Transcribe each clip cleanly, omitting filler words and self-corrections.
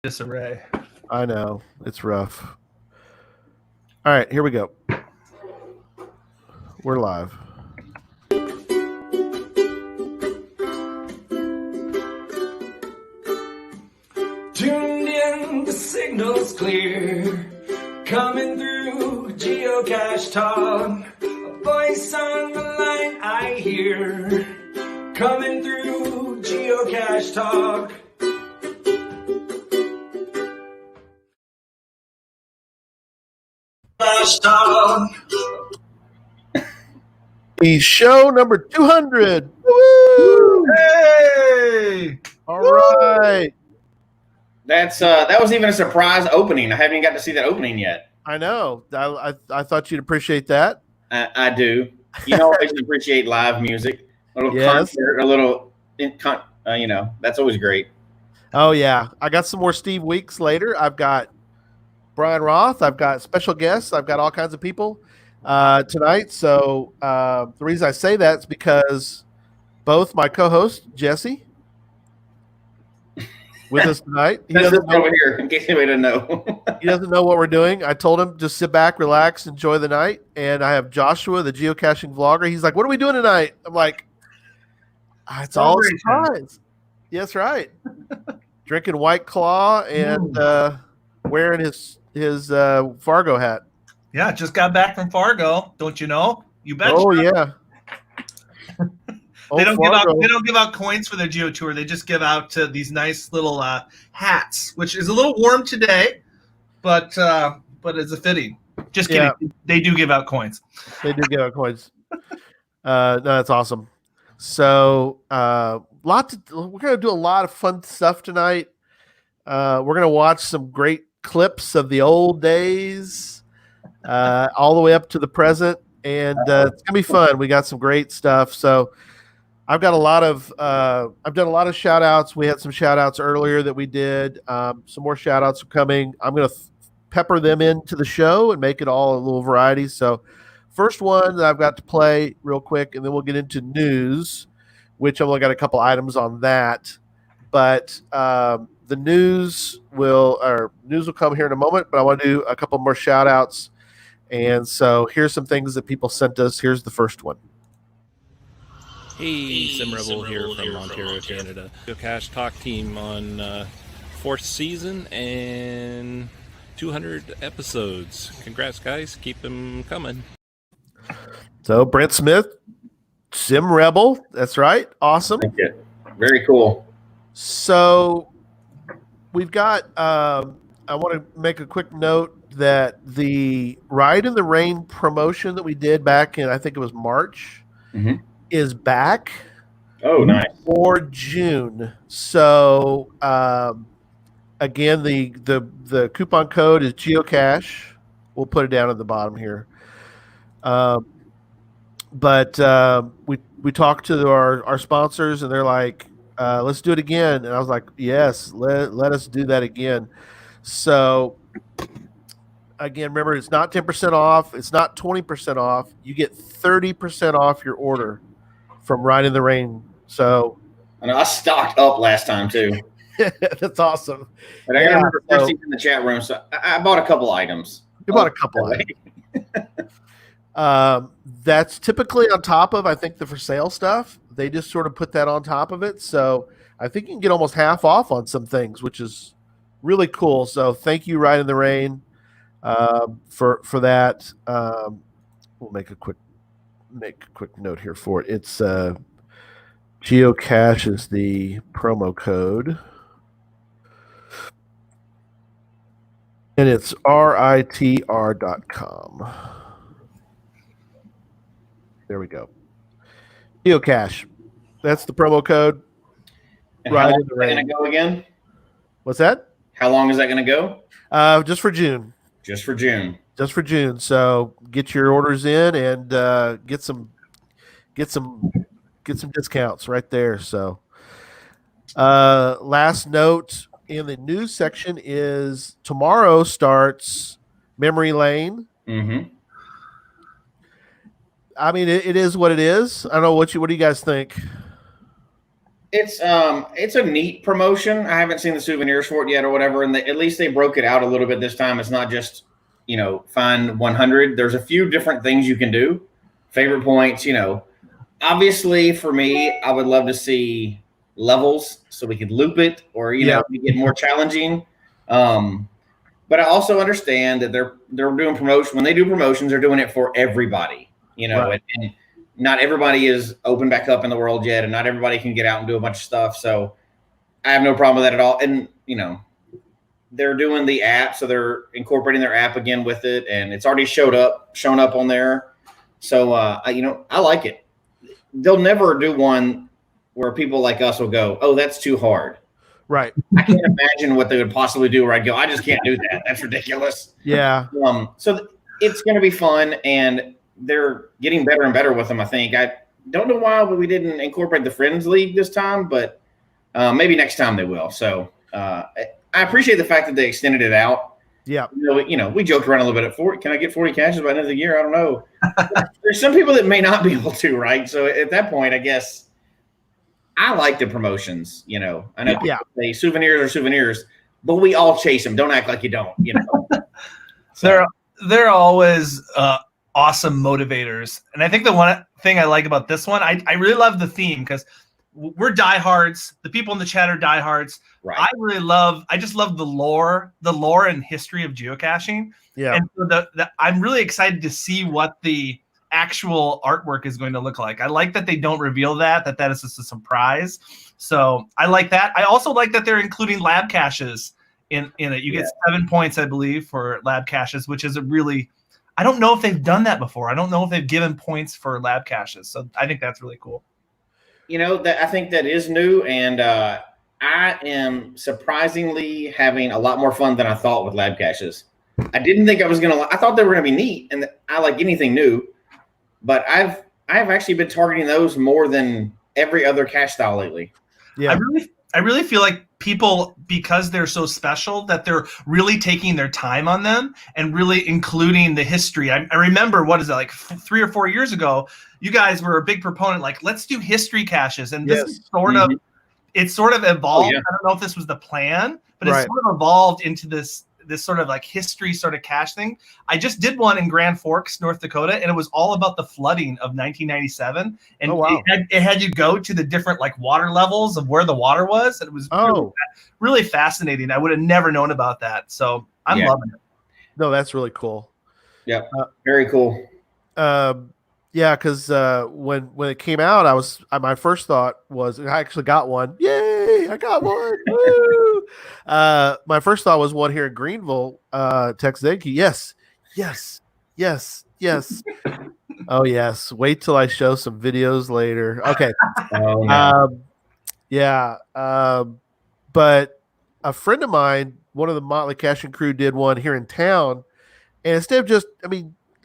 disarray. I know. It's rough. All right, here we go. We're live. Tuned in, the signal's clear. Coming through Geocache Talk. A voice on the line I hear. Coming through Geocache Talk. The show number 200. Woo! Hey! All right. That was even a surprise opening. I haven't even got to see that opening yet. I know. I thought you'd appreciate that. I do. You know, I appreciate live music. A little concert, a little, that's always great. Oh, yeah. I got some more Steve Weeks later. I've got Brian Roth. I've got special guests. I've got all kinds of people tonight. So the reason I say that is because both my co-host, Jesse, with us tonight. He doesn't know over here, in case anybody doesn't know. He doesn't know what we're doing. I told him just sit back, relax, enjoy the night. And I have Joshua, the geocaching vlogger. He's like, "What are we doing tonight?" I'm like, "It's all a surprise." Yes, right. Drinking White Claw and wearing his Fargo hat. Yeah, just got back from Fargo. Don't you know? You bet. Oh yeah. They don't give out coins for their Geo Tour. They just give out these nice little hats, which is a little warm today, but it's a fitting. Just kidding. Yeah. They do give out coins. They do give out coins. No, that's awesome. So we're gonna do a lot of fun stuff tonight. We're gonna watch some great clips of the old days, all the way up to the present, and it's gonna be fun. We got some great stuff. So I've got I've done a lot of shout outs. We had some shout outs earlier that we did. Some more shout outs are coming. I'm going to pepper them into the show and make it all a little variety. So first one that I've got to play real quick, and then we'll get into news, which I've only got a couple items on that. But the news will come here in a moment, but I want to do a couple more shout outs. And so here's some things that people sent us. Here's the first one. Hey, Sim Rebel here from Ontario, Canada. Geocache Talk team on 4th season and 200 episodes. Congrats, guys. Keep them coming. So, Brent Smith, Sim Rebel. That's right. Awesome. Thank you. Very cool. So, we've got, I want to make a quick note that the Ride in the Rain promotion that we did back in, I think it was March, is back. Oh, nice. For June. So again, the coupon code is geocache. We'll put it down at the bottom here. But we talked to our sponsors, and they're like, let's do it again. And I was like, yes, let us do that again. So again, remember, it's not 10% off. It's not 20% off. You get 30% off your order from Ride in the Rain. So I know I stocked up last time too. That's awesome. But I remember Christy's in the chat room, so I bought a couple items. You bought a couple items. That's typically on top of, I think, the for sale stuff. They just sort of put that on top of it. So I think you can get almost half off on some things, which is really cool. So thank you, Ride in the Rain, for that. We'll make a quick note here for it. It's geocache is the promo code, and it's ritr.com. There we go. Geocache, that's the promo code. Right in the Rain. Going to go again? What's that? How long is that going to go? Just for June. Just for June. Just for June. So get your orders in and get some discounts right there. So last note in the news section is tomorrow starts Memory Lane. Mm-hmm. I mean, it is what it is. I don't know what do you guys think? It's a neat promotion. I haven't seen the souvenirs for it yet or whatever, and at least they broke it out a little bit this time. It's not just find 100. There's a few different things you can do. Favorite points, obviously for me, I would love to see levels so we could loop it or we get more challenging. But I also understand that they're doing promotion. When they do promotions, they're doing it for everybody, Right. and not everybody is open back up in the world yet, and not everybody can get out and do a bunch of stuff. So I have no problem with that at all. And they're doing the app, so they're incorporating their app again with it, and it's already shown up on there. So I like it. They'll never do one where people like us will go, "Oh, that's too hard." Right. I can't imagine what they would possibly do where I'd go, "I just can't do that. That's ridiculous." Yeah. So it's going to be fun, and they're getting better and better with them. I think. I don't know why we didn't incorporate the Friends League this time, but maybe next time they will. So I appreciate the fact that they extended it out. Yeah. We joked around a little bit at 40. Can I get 40 caches by the end of the year? I don't know. There's some people that may not be able to, right? So at that point, I guess I like the promotions. I know people say souvenirs are souvenirs, but we all chase them. Don't act like you don't. So. They're always awesome motivators, and I think the one thing I like about this one, I really love the theme because we're diehards. The people in the chat are diehards. Right. I just love the lore and history of geocaching. Yeah. And so I'm really excited to see what the actual artwork is going to look like. I like that they don't reveal that is just a surprise. So I like that. I also like that they're including lab caches in it. You get 7 points, I believe, for lab caches, which is I don't know if they've done that before. I don't know if they've given points for lab caches. So I think that's really cool. That I think that is new, and I am surprisingly having a lot more fun than I thought with lab caches. I didn't think I was gonna. I thought they were gonna be neat, and I like anything new. But I've actually been targeting those more than every other cache style lately. Yeah, I really feel like people, because they're so special, that they're really taking their time on them and really including the history. I remember, what is it, like 3 or 4 years ago, you guys were a big proponent, like, let's do history caches. And this is it's sort of evolved. I don't know if this was the plan, but it's sort of evolved into this sort of like history sort of cache thing. I just did one in Grand Forks, North Dakota, and it was all about the flooding of 1997. And it had you go to the different like water levels of where the water was. And it was really fascinating. I would have never known about that. So I'm loving it. No, that's really cool. Yeah, very cool. Because when it came out, my first thought was, I actually got one. Yay! I got one. Woo! My first thought was one here in Greenville, Texas. Thank you. Yes. Oh yes. Wait till I show some videos later. Okay. But a friend of mine, one of the Motley Caching crew, did one here in town, and instead of just,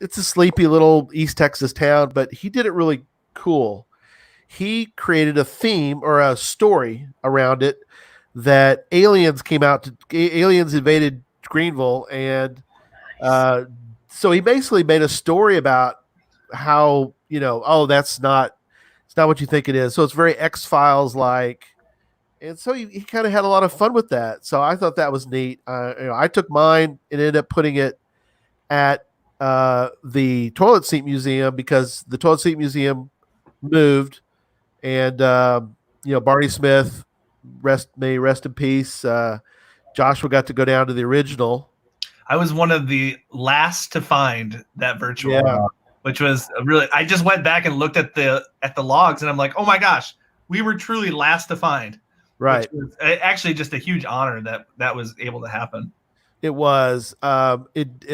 it's a sleepy little East Texas town, but he did it really cool. He created a theme or a story around it that aliens invaded Greenville. And so he basically made a story about how, it's not what you think it is. So it's very X-Files like. And so he kind of had a lot of fun with that. So I thought that was neat. I took mine and ended up putting it at the Toilet Seat Museum, because the Toilet Seat Museum moved, and Barney Smith, may rest in peace. Joshua got to go down to the original. I was one of the last to find that virtual, which was really. I just went back and looked at the logs, and I'm like, oh my gosh, we were truly last to find. Right. Which was actually just a huge honor that was able to happen. It was. At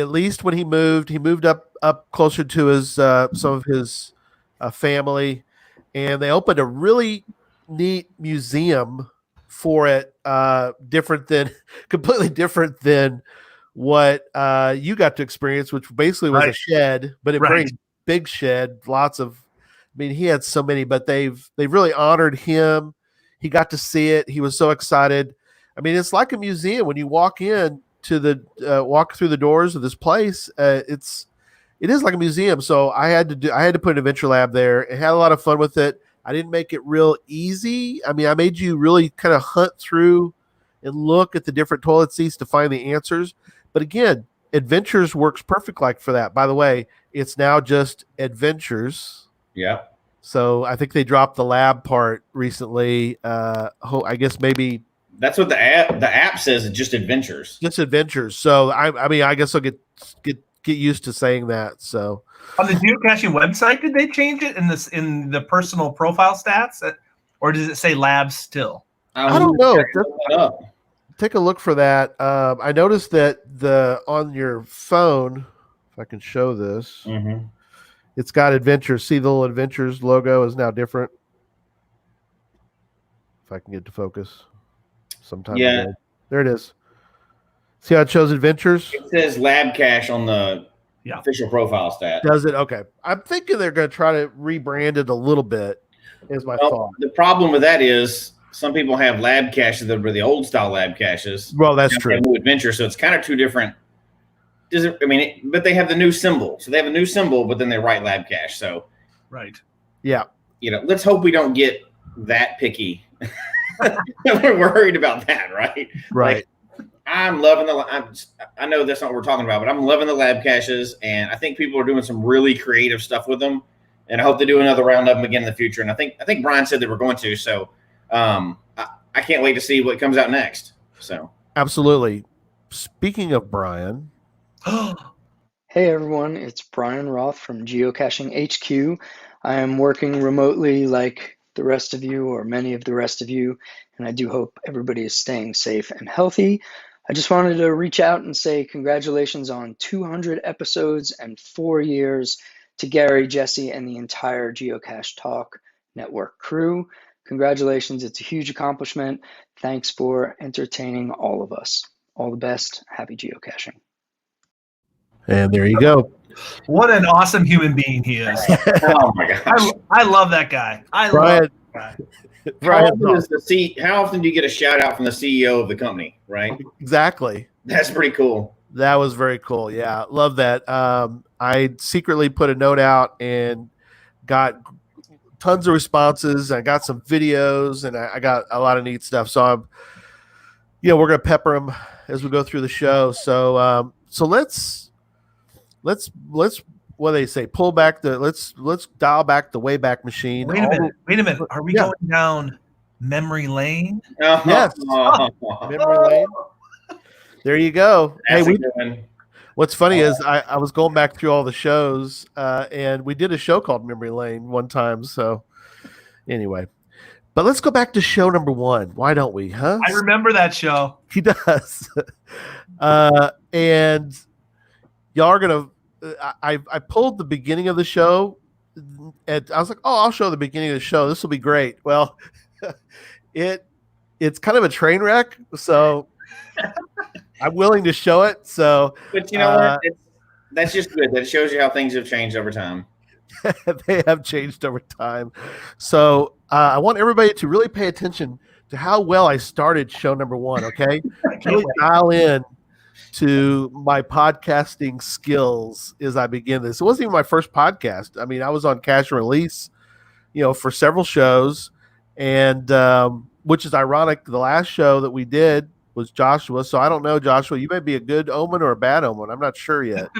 least when he moved up closer to his some of his family, and they opened a really neat museum for it. Completely different than what you got to experience, which basically was a shed, but a very big shed. Lots of. He had so many, but they've really honored him. He got to see it. He was so excited. It's like a museum when you walk in. Walk through the doors of this place, it is like a museum. So I had to put an adventure lab there. It had a lot of fun with it. I didn't make it real easy. I mean, I made you really kind of hunt through and look at the different toilet seats to find the answers. But again, Adventures works perfect like for that. By the way, it's now just Adventures. Yeah. So I think they dropped the lab part recently. I guess maybe that's what the app says. It's just Adventures. Just Adventures. So I mean, I guess I'll get used to saying that. So on the geocaching website, did they change it in the personal profile stats, or does it say labs still? I don't know. Take a look for that. I noticed that on your phone, if I can show this. Mm-hmm. It's got Adventures. See, the little Adventures logo is now different. If I can get to focus. Sometime ago. There it is. See how it shows Adventures? It says Lab Cache on the official profile stat. Does it? Okay. I'm thinking they're going to try to rebrand it a little bit, is my thought. The problem with that is some people have lab caches that were the old style lab caches. Well, that's true. New Adventure, so it's kind of two different. But they have the new symbol. So they have a new symbol, but then they write lab cache. So, right. Yeah. Let's hope we don't get that picky. We're worried about that, right? Right. Like, I'm loving I know that's not what we're talking about, but I'm loving the lab caches, and I think people are doing some really creative stuff with them. And I hope they do another round of them again in the future. And I think Brian said they were going to. So I can't wait to see what comes out next. So absolutely. Speaking of Brian. Hey everyone, it's Brian Roth from Geocaching HQ. I am working remotely like the rest of you, or many of the rest of you, and I do hope everybody is staying safe and healthy. I just wanted to reach out and say congratulations on 200 episodes and 4 years to Gary, Jesse, and the entire Geocache Talk Network crew. Congratulations, it's a huge accomplishment. Thanks for entertaining all of us. All the best. Happy geocaching. And there you go. What an awesome human being he is. Oh my gosh. I love that guy. Love that guy. How often do you get a shout out from the CEO of the company, right? Exactly. That's pretty cool. That was very cool. Yeah, love that. I secretly put a note out and got tons of responses. I got some videos, and I got a lot of neat stuff. So we're gonna pepper them as we go through the show. So let's what do they say? Pull back let's dial back the Wayback Machine. Wait a minute. Are we going down memory lane? Yes. Memory lane. There you go. What's funny is I was going back through all the shows, and we did a show called Memory Lane one time. So anyway, but let's go back to show number 1. Why don't we? Huh? I remember that show. He does. And y'all are gonna. I pulled the beginning of the show, and I was like, "Oh, I'll show the beginning of the show. This will be great." Well, it's kind of a train wreck, so I'm willing to show it. So, but you know what? That's just good. That shows you how things have changed over time. They have changed over time. So I want everybody to really pay attention to how well I started show number 1. Okay, really dial in to my podcasting skills as I begin this. It wasn't even my first podcast. I mean, I was on Cache and Release, for several shows, and which is ironic. The last show that we did was Joshua. So I don't know, Joshua. You may be a good omen or a bad omen. I'm not sure yet.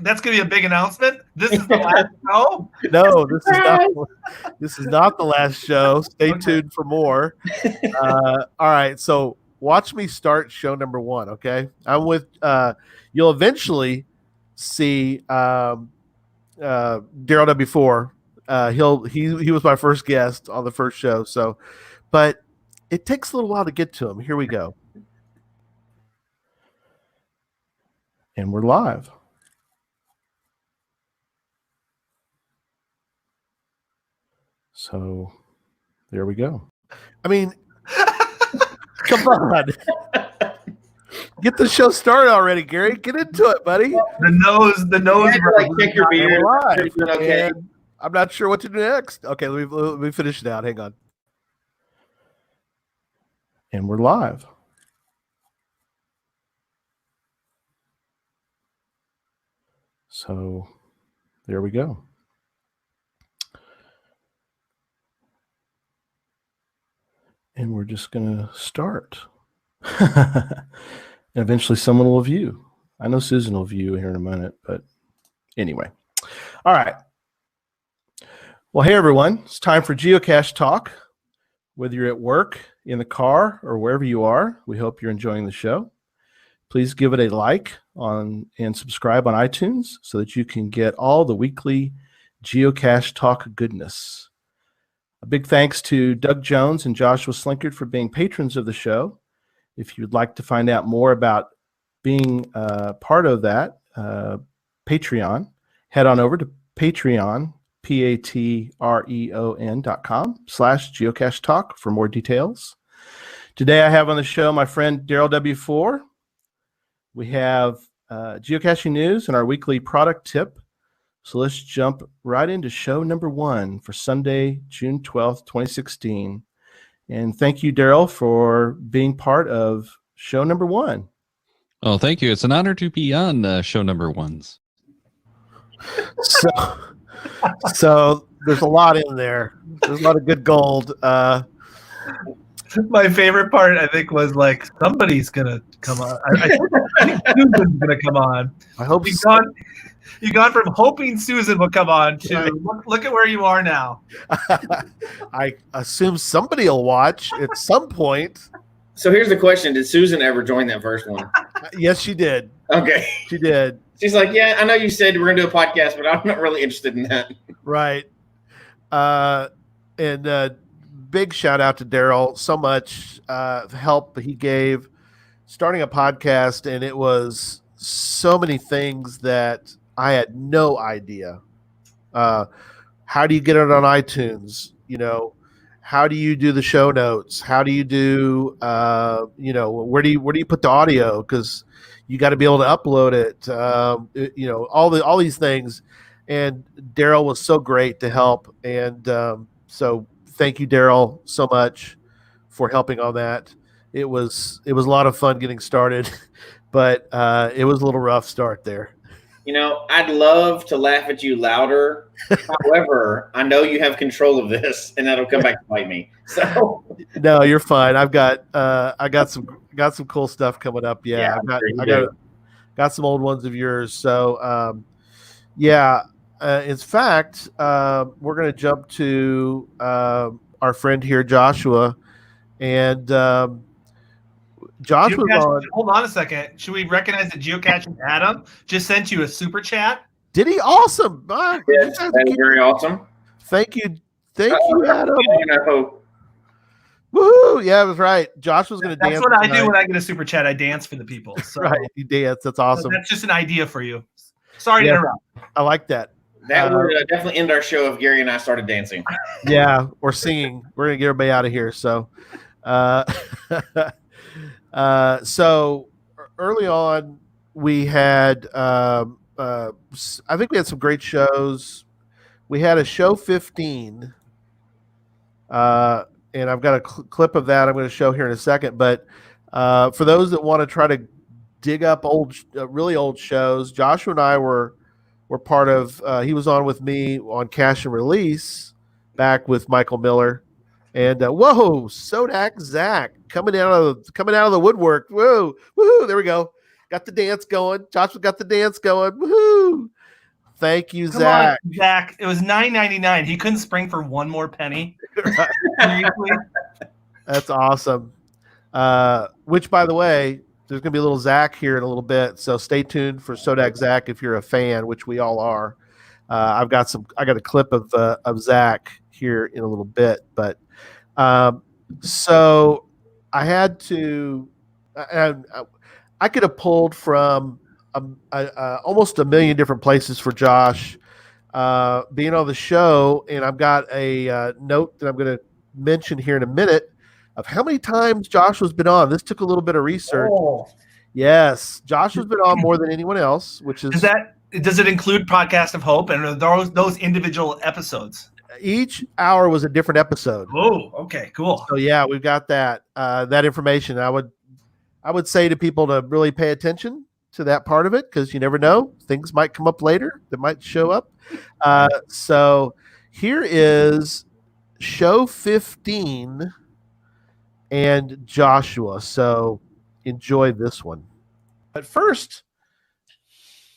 That's gonna be a big announcement? This is the last show? No, this is not the last show. Stay tuned for more. All right, so watch me start show number 1. Okay, I'm with. You'll eventually see Daryl W4. He was my first guest on the first show. So, but it takes a little while to get to him. Here we go. And we're live. So there we go. I mean, come on. Get the show started already, Gary. Get into it, buddy. The nose. Check your beard. Okay. I'm not sure what to do next. Okay, let me finish it out. Hang on. And we're live. So there we go. and we're just going to start. And eventually someone will view. I know Susan will view here in a minute, but anyway. All right. Well, hey, everyone. It's time for Geocache Talk. Whether you're at work, in the car, or wherever you are, we hope you're enjoying the show. Please give it a like and subscribe on iTunes so that you can get all the weekly Geocache Talk goodness. A big thanks to Doug Jones and Joshua Slinkard for being patrons of the show. If you'd like to find out more about being part of that Patreon, head on over to Patreon, patreon.com/geocache talk for more details. Today I have on the show my friend Daryl W4. We have geocaching news and our weekly product tip. So let's jump right into show number 1 for Sunday, June 12th, 2016. And thank you, Daryl, for being part of show number 1. Oh, thank you. It's an honor to be on show number 1s. So there's a lot in there. There's a lot of good gold. My favorite part, I think, was like somebody's gonna come on. I think Susan's gonna come on. I hope you've gone from hoping Susan would come on to look at where you are now. I assume somebody will watch at some point. So here's the question: did Susan ever join that first one? Yes, she did. Okay, she did. She's like, yeah, I know you said we're gonna do a podcast, but I'm not really interested in that. Right. And big shout out to Daryl. So much help he gave starting a podcast, and it was so many things that I had no idea. How do you get it on iTunes? How do you do the show notes? How do you do where do you put the audio? Because you got to be able to upload it. All these things. And Daryl was so great to help. And so thank you, Daryl, so much for helping on that. It was a lot of fun getting started, but it was a little rough start there. I'd love to laugh at you louder. However, I know you have control of this, and that'll come back to bite me. So no, you're fine. I got some cool stuff coming up. Yeah, I got some old ones of yours. So in fact, we're going to jump to our friend here, Joshua, and Josh was on. Hold on a second. Should we recognize that Geocaching Adam just sent you a super chat? Did he? Awesome. Yes, that is very awesome. Thank you, Adam. Woohoo! Yeah, it was right. Josh was going to dance. That's what I do when I get a super chat. I dance for the people. So. Right, you dance. That's awesome. So that's just an idea for you. Sorry to interrupt. I like that. That would definitely end our show if Gary and I started dancing. Yeah, or singing. We're going to get everybody out of here. So, so early on, we had, I think we had some great shows. We had a show 15, and I've got a clip of that I'm going to show here in a second. But for those that want to try to dig up really old shows, Joshua and I were part of. He was on with me on Cache and Release back with Michael Miller, and whoa, Sodak Zach coming out of the woodwork. Whoa, woohoo! There we go. Got the dance going. Joshua got the dance going. Woohoo! Thank you, Zach. On, Zach, it was $9.99. He couldn't spring for one more penny. Seriously? That's awesome. Which, by the way, there's going to be a little Zach here in a little bit, so stay tuned for Sodak Zach if you're a fan, which we all are. I got a clip of Zach here in a little bit, but so I had to. I could have pulled from almost a million different places for Josh being on the show, and I've got a note that I'm going to mention here in a minute of how many times Joshua's been on. This took a little bit of research. Oh. Yes, Joshua's been on more than anyone else, which is does it include Podcast of Hope and are those individual episodes? Each hour was a different episode. Oh, okay, cool. So yeah, we've got that information. I would say to people to really pay attention to that part of it, because you never know, things might come up later that might show up. So here is show 15 and Joshua. So enjoy this one. But first,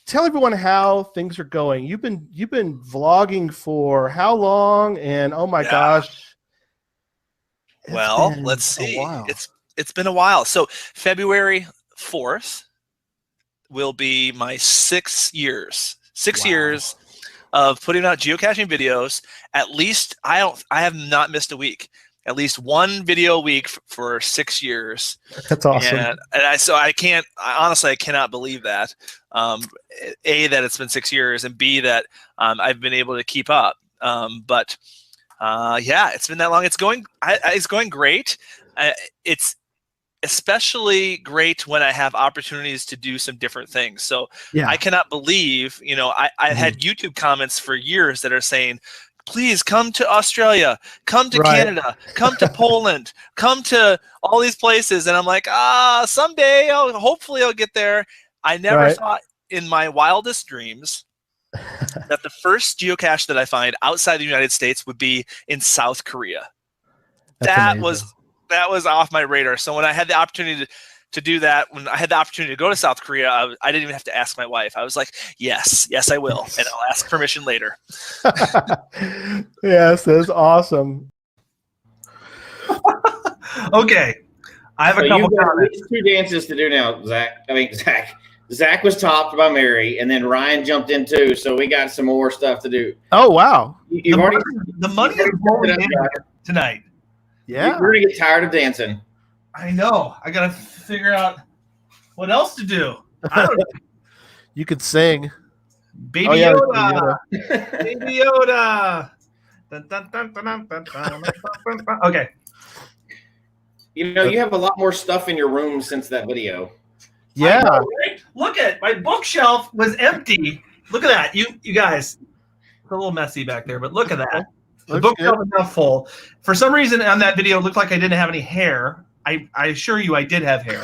tell everyone how things are going. You've been vlogging for how long? And oh my gosh. Well, let's see. It's been a while. So February 4th will be my 6 years. 6 years of putting out geocaching videos. At least I have not missed a week. At least one video a week for 6 years. That's awesome. And I honestly I cannot believe that. A, that it's been 6 years, and B, that I've been able to keep up. But yeah, it's been that long. It's going great. It's especially great when I have opportunities to do some different things. So I cannot believe, I've had YouTube comments for years that are saying, please come to Australia, come to Canada, come to Poland, come to all these places. And I'm like, someday, hopefully I'll get there. I never thought in my wildest dreams that the first geocache that I find outside the United States would be in South Korea. That was off my radar. So when I had the opportunity to do that, when I had the opportunity to go to South Korea, I didn't even have to ask my wife. I was like, yes, I will. And I'll ask permission later. Yes, that's awesome. Okay. I have a couple comments. 2 dances to do now, Zach. Zach was topped by Mary, and then Ryan jumped in too. So we got some more stuff to do. Oh, wow. The money is rolling in tonight. Yeah. We're going to get tired of dancing. I know. I got to figure out what else to do. You could sing. Baby Yoda. Baby Yoda. Dun, dun, dun, dun, dun, dun, dun, dun, dun. Okay. You have a lot more stuff in your room since that video. Yeah. Know, right? Look at my bookshelf was empty. Look at that. You guys. It's a little messy back there, but look at that. The bookshelf is now full. For some reason on that video, it looked like I didn't have any hair. I assure you I did have hair.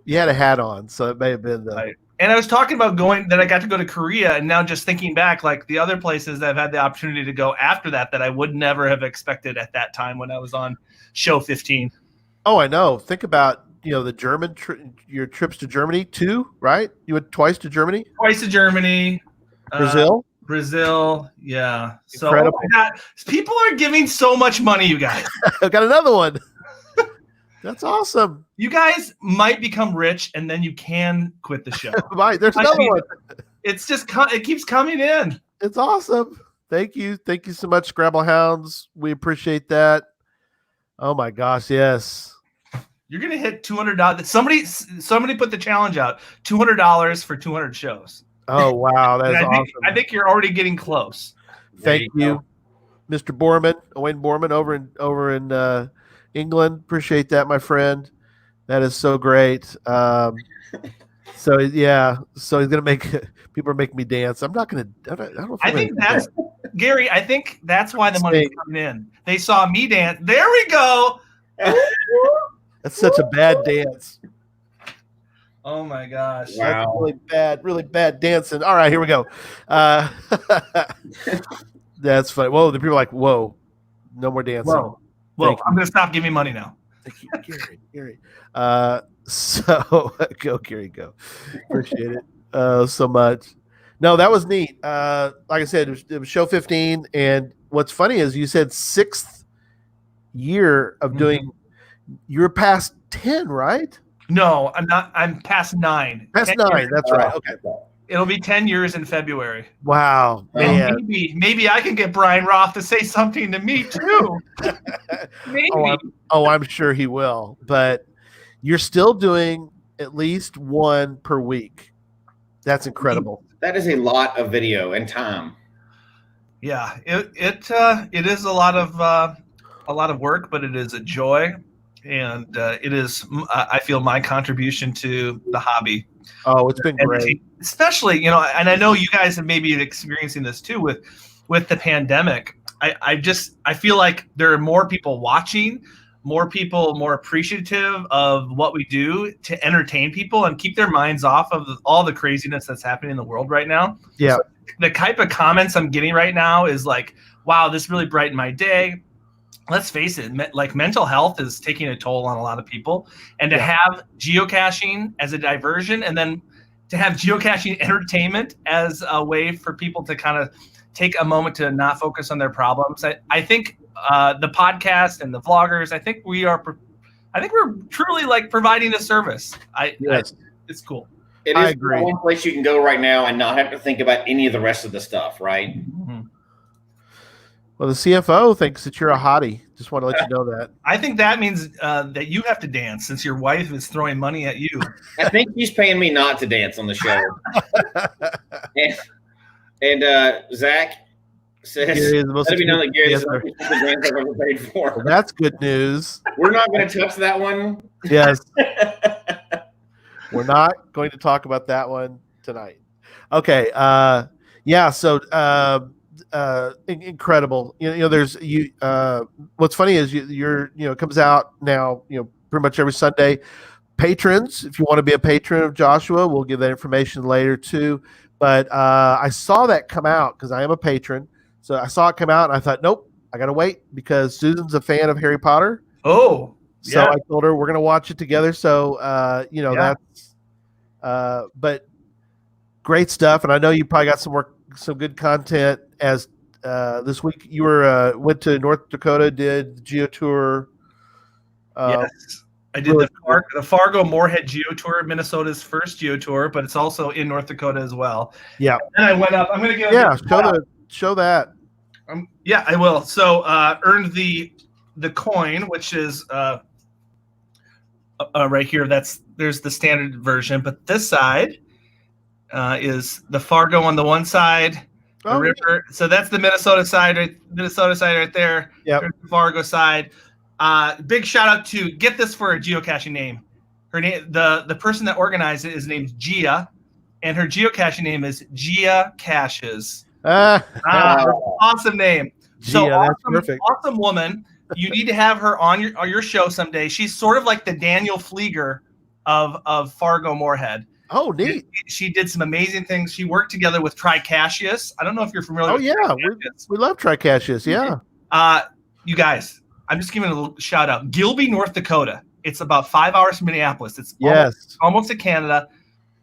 You had a hat on, so it may have been the... Right. And I was talking about that I got to go to Korea, and now just thinking back, like the other places that I've had the opportunity to go after that I would never have expected at that time when I was on show 15. Oh, I know. Think about, the German, your trips to Germany too, right? You went twice to Germany? Twice to Germany. Brazil, yeah. Incredible. So people are giving so much money, you guys. I got another one. That's awesome. You guys might become rich, and then you can quit the show. There's another one. It's just it keeps coming in. It's awesome. Thank you so much, Scrabble Hounds. We appreciate that. Oh my gosh, yes. You're gonna hit $200. Somebody put the challenge out. $200 for 200 shows. Oh wow, that's awesome. I think you're already getting close. Thank you, Mr. Borman, Owen Borman, over in England. Appreciate that, my friend. That is so great. So he's gonna make people are making me dance. I'm not gonna. I don't know. I think that's Gary. I think that's why the money's coming in. They saw me dance. There we go. That's such a bad dance. Oh my gosh! Wow, really bad dancing. All right, here we go. That's funny. Whoa, the people are like, whoa, no more dancing. Whoa, I'm gonna stop giving money now. Thank you, Gary. So go, Gary, go. Appreciate it so much. No, that was neat. Like I said, it was show 15, and what's funny is you said 6th year of doing. You're past 10, right? No, I'm not. I'm past 9. Past 9. That's right. Okay. It'll be 10 years in February. Wow, man. Maybe I can get Brian Roth to say something to me too. Maybe. I'm sure he will. But you're still doing at least one per week. That's incredible. That is a lot of video and time. Yeah, it is a lot of work, but it is a joy, and it is I feel my contribution to the hobby. Oh, it's been great. Especially, and I know you guys have maybe experiencing this too with the pandemic. I feel like there are more people watching, more people more appreciative of what we do to entertain people and keep their minds off of all the craziness that's happening in the world right now. Yeah. So the type of comments I'm getting right now is like, wow, this really brightened my day. let's face it, like mental health is taking a toll on a lot of people, and to have geocaching as a diversion, and then to have geocaching entertainment as a way for people to kind of take a moment to not focus on their problems. I think the podcast and the vloggers, I think we're truly like providing a service. It's cool. It is one place you can go right now and not have to think about any of the rest of the stuff, right? Mm-hmm. Well, the CFO thinks that you're a hottie. Just want to let you know that. I think that means that you have to dance since your wife is throwing money at you. I think he's paying me not to dance on the show. and Zach says, let me know that Gary is the dance I've ever paid for. Well, that's good news. We're not going to touch that one. Yes. We're not going to talk about that one tonight. Okay. So incredible. There's what's funny is it comes out now, pretty much every Sunday. Patrons, if you want to be a patron of Joshua, we'll give that information later too. But I saw that come out because I am a patron. So I saw it come out and I thought, nope, I got to wait because Susan's a fan of Harry Potter. Oh, so I told her we're going to watch it together. So, that's, but great stuff. And I know you probably got some good content as this week you went to North Dakota, did the Geo Tour. Yes, I did the Fargo Moorhead Geo Tour, Minnesota's first Geo Tour, but it's also in North Dakota as well. Yeah. And I went up. I'm going to give show that. Yeah, I will. So earned the coin, which is right here. There's the standard version, but this side is the Fargo on the one side, the river. So that's the Minnesota side right there. Yeah. The Fargo side. Big shout out to, get this for a geocaching name. Her name, the person that organized it is named Gia, and her geocaching name is Gia Caches. Awesome name. So that's perfect. Awesome woman. You need to have her on your show someday. She's sort of like the Daniel Flieger of Fargo Moorhead. Oh, neat. She did some amazing things. She worked together with Tricassius. I don't know if you're familiar with Tricassius. We love Tricassius, yeah. You guys, I'm just giving a little shout out. Gilby, North Dakota. It's about 5 hours from Minneapolis. It's almost to Canada.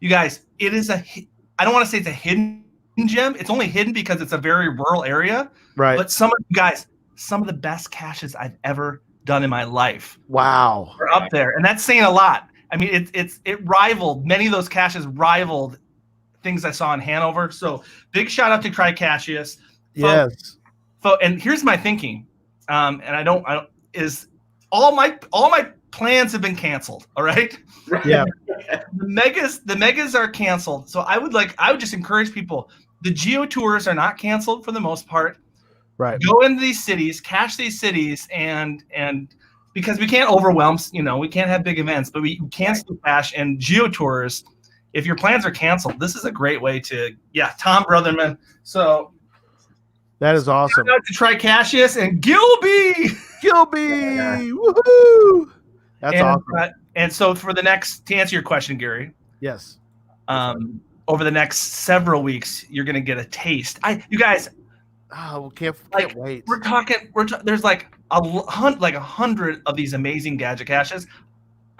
You guys, it is I don't want to say it's a hidden gem. It's only hidden because it's a very rural area. Right. But some of the best caches I've ever done in my life. Wow. Are up there. And that's saying a lot. I mean, it rivaled, many of those caches rivaled things I saw in Hanover. So big shout out to Tricassius. Yes. And here's my thinking. Is all my plans have been canceled. All right. Yeah. The megas are canceled. So I would just encourage people. The Geo Tours are not canceled for the most part. Right. Go into these cities, cache these cities, and because we can't overwhelm, we can't have big events, but we can still cache. And Geo Tours, if your plans are canceled, this is a great way to, Tom Brotherman. So that is awesome. Shout out to Tricassius and Gilby. Woohoo! That's awesome. And so to answer your question, Gary. Yes. Over the next several weeks, you're going to get a taste. You guys. Oh, can't wait. We're talking. There's like 100 of these amazing gadget caches.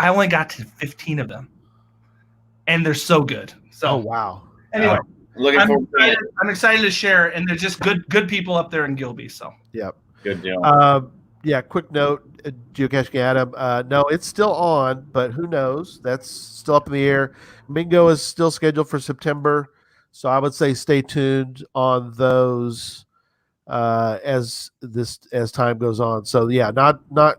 I only got to 15 of them, and they're so good. So, oh wow. Anyway, I'm excited to share, and they're just good people up there in Gilby. So, yep. Good deal. Quick note, Geocaching Adam. No, it's still on, but who knows? That's still up in the air. Bingo is still scheduled for September, so I would say stay tuned on those as time goes on. So not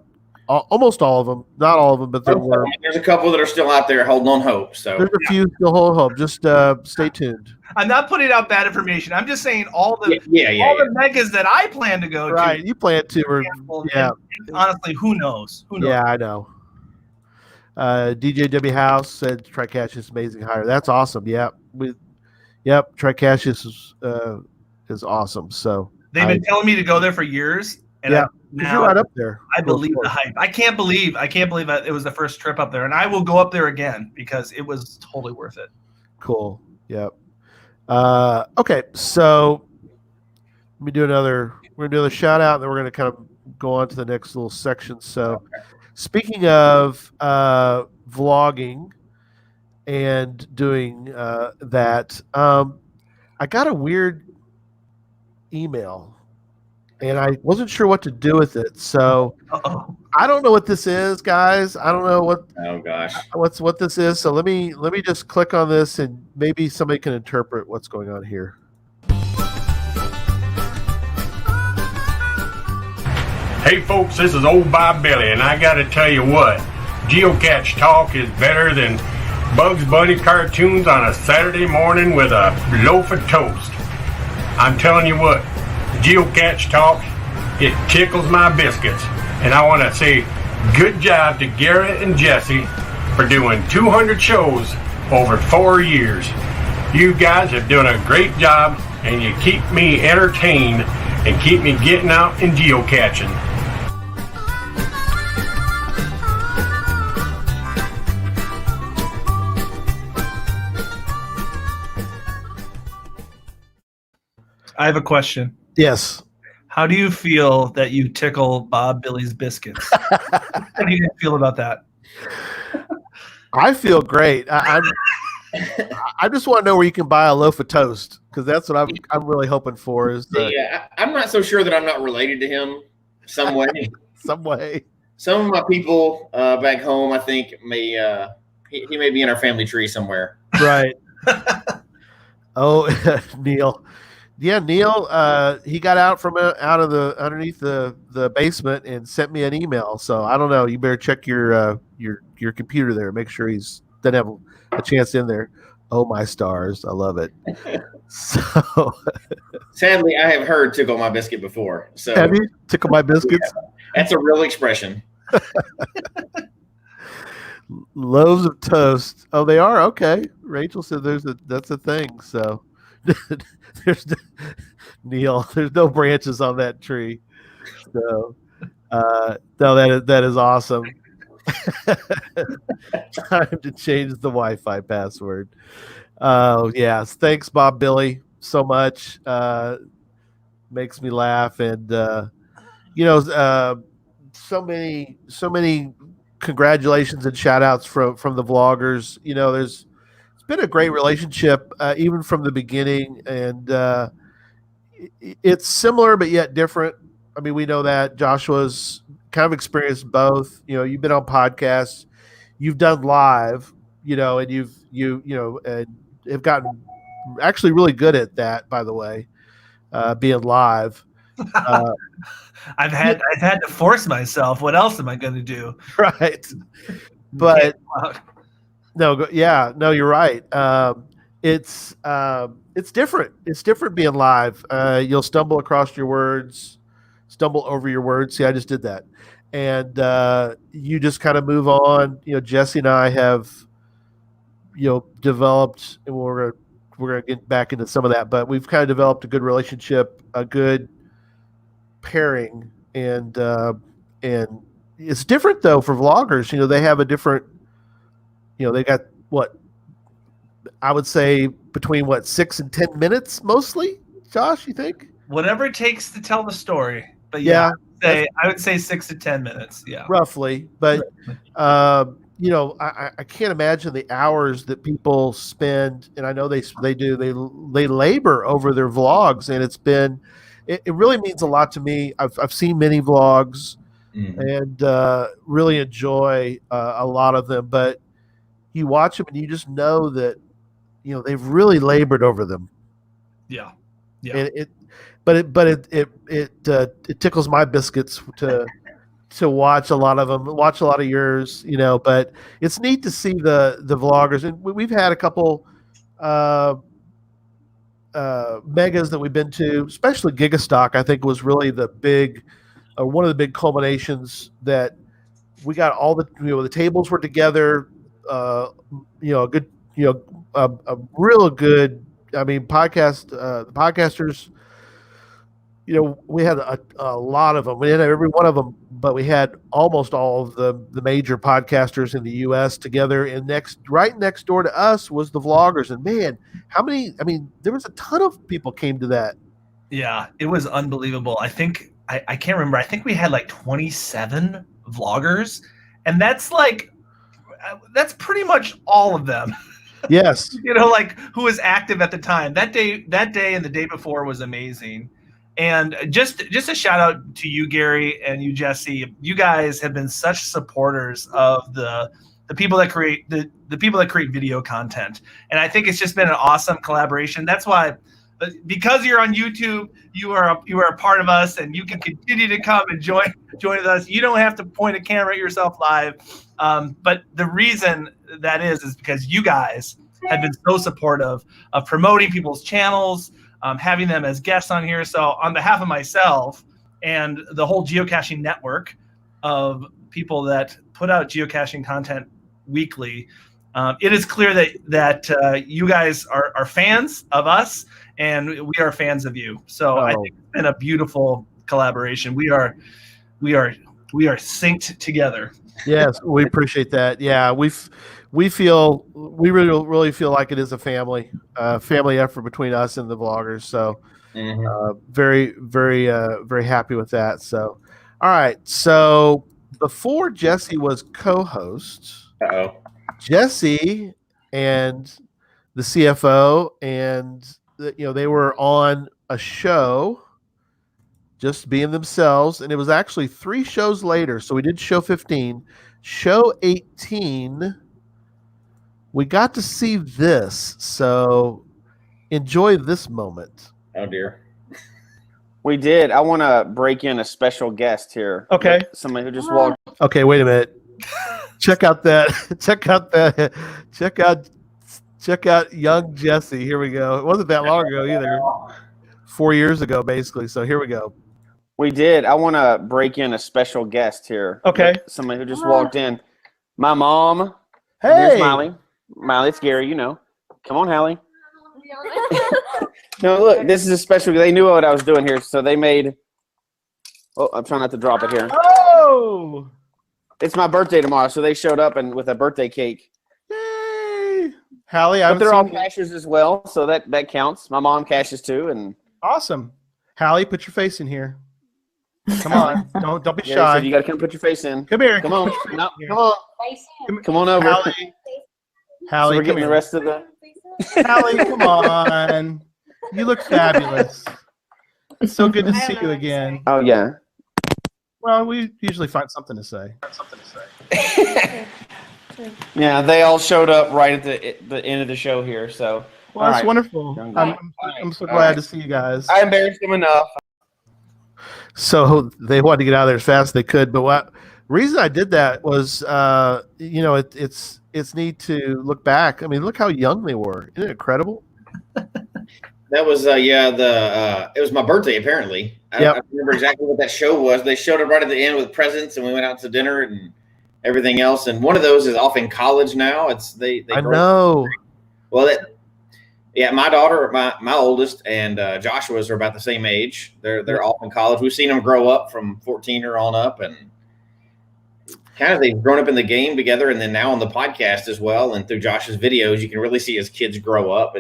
almost all of them, not all of them, but there's a couple that are still out there holding on hope. So there's a few still holding hope. Just stay tuned. I'm not putting out bad information. I'm just saying all the megas that I plan to go to. Right, you plan to. And honestly, who knows? Yeah, I know. DJW House said Tricassius amazing hire. That's awesome. Yep. Tricassius is awesome. So they've been telling me to go there for years. And now you're right up there. I believe the hype. I can't believe that it was the first trip up there, and I will go up there again because it was totally worth it. Cool. Yep. Okay, so we're gonna do another shout out, and then we're gonna kind of go on to the next little section. So, speaking of vlogging and doing that, I got a weird email, and I wasn't sure what to do with it. So I don't know what this is, guys. I don't know what. Oh gosh. What this is. So let me just click on this, and maybe somebody can interpret what's going on here. Hey folks, this is old Bob Billy, and I gotta tell you what, Geocache Talk is better than Bugs Bunny cartoons on a Saturday morning with a loaf of toast. I'm telling you what, Geocache Talk, it tickles my biscuits. And I want to say good job to Garrett and Jesse for doing 200 shows over 4 years. You guys have done a great job, and you keep me entertained and keep me getting out and geocaching. I have a question. Yes. How do you feel that you tickle Bob Billy's biscuits? How do you feel about that? I feel great. I just want to know where you can buy a loaf of toast, because that's what I'm really hoping for. Is Yeah, I'm not so sure that I'm not related to him some way. some way. Some of my people back home, I think, may he may be in our family tree somewhere. Right. Oh, Neil. Yeah, Neil. He got out from underneath the basement and sent me an email. So I don't know. You better check your computer there. Make sure he's doesn't have a chance in there. Oh my stars! I love it. So Sadly, I have heard "tickle my biscuit" before. So have you tickle my biscuits? Yeah, that's a real expression. Loaves of toast. Oh, they are okay. Rachel said that's a thing. So there's Neil. There's no branches on that tree. So no, that is awesome. Time to change the Wi-Fi password. Oh yes, thanks, Bob Billy, so much. Makes me laugh, and so many congratulations and shout outs from the vloggers. It's been a great relationship even from the beginning, and it's similar but yet different. I mean, we know that Joshua's kind of experienced both. You've been on podcasts, you've done live, and you have gotten actually really good at that, by the way, being live. I've had to force myself. What else am I going to do? Right. But no, you're right. It's different. It's different being live. You'll stumble across your words, stumble over your words. See, I just did that. And you just kind of move on. Jesse and I have, developed, and we're gonna get back into some of that, but we've kind of developed a good relationship, a good pairing, and it's different though for vloggers. They have a different, they got what I would say between 6 and 10 minutes mostly. Josh, you think? Whatever it takes to tell the story. But yeah, I would say 6 to 10 minutes. Yeah, roughly. But I can't imagine the hours that people spend, and I know they do. They labor over their vlogs, and it really means a lot to me. I've seen many vlogs, and really enjoy a lot of them. But you watch them, and you just know that they've really labored over them. Yeah. And it tickles my biscuits to watch a lot of them, watch a lot of yours, but it's neat to see the vloggers. And we've had a couple megas that we've been to, especially Gigastock. I think was really the big, one of the big culminations that we got. All the tables were together, a good, a real good, podcast, the podcasters, we had a lot of them. We didn't have every one of them, but we had almost all of the major podcasters in the U.S. together. And right next door to us was the vloggers. And man, how many? There was a ton of people came to that. Yeah, it was unbelievable. I think I can't remember. I think we had like 27 vloggers, and that's pretty much all of them. Yes. Like who was active at the time. That day and the day before was amazing. And just a shout out to you, Gary, and you, Jesse. You guys have been such supporters of the people that create the people that create video content. And I think it's just been an awesome collaboration. That's why, because you're on YouTube, you are a part of us, and you can continue to come and join with us. You don't have to point a camera at yourself live. But the reason that is because you guys have been so supportive of promoting people's channels, having them as guests on here. So on behalf of myself and the whole geocaching network of people that put out geocaching content weekly, it is clear that you guys are fans of us, and we are fans of you. So I think it's been a beautiful collaboration. We are synced together. Yes, we appreciate that. Yeah, we really feel like it is a family effort between us and the vloggers. So very, very, very happy with that. So, all right. So before Jesse was co-host, Jesse and the CFO and they were on a show just being themselves, and it was actually 3 shows later. So we did show 15. Show 18, we got to see this. So enjoy this moment. Oh dear. We did. I want to break in a special guest here. Okay. Somebody who just walked. Okay, wait a minute. Check out young Jesse. Here we go. It wasn't that long ago either. 4 years ago, basically. So here we go. We did. I want to break in a special guest here. Okay. Somebody who just walked in. My mom. Hey. Here's Miley. Miley, it's Gary, Come on, Hallie. No, look, this is a special. They knew what I was doing here, so they made. Oh, I'm trying not to drop it here. Oh. It's my birthday tomorrow, so they showed up with a birthday cake. Yay. Hallie, but they're all cashers as well, so that counts. My mom cashes too, and awesome. Hallie, put your face in here. Come on, don't be shy. So you gotta come put your face in. Come here. Come on. No, come on. Come on over. Hallie, so we're getting the rest of the. Hallie, come on. You look fabulous. It's so good to see you again. Oh yeah. Well, we usually find something to say. Yeah, they all showed up right at the end of the show here. So. Well, that's wonderful. I'm so glad to see you guys. I embarrassed them enough. So they wanted to get out of there as fast as they could. But what reason I did that was, it's neat to look back. I mean, look how young they were. Isn't it incredible? That was it was my birthday apparently. I don't remember exactly what that show was. They showed up right at the end with presents, and we went out to dinner and everything else. And one of those is off in college now. They I know. Well, my daughter, my oldest, and Joshua's are about the same age. They're off in college. We've seen them grow up from 14 or on up, and kind of they've grown up in the game together, and then now on the podcast as well. And through Josh's videos, you can really see his kids grow up.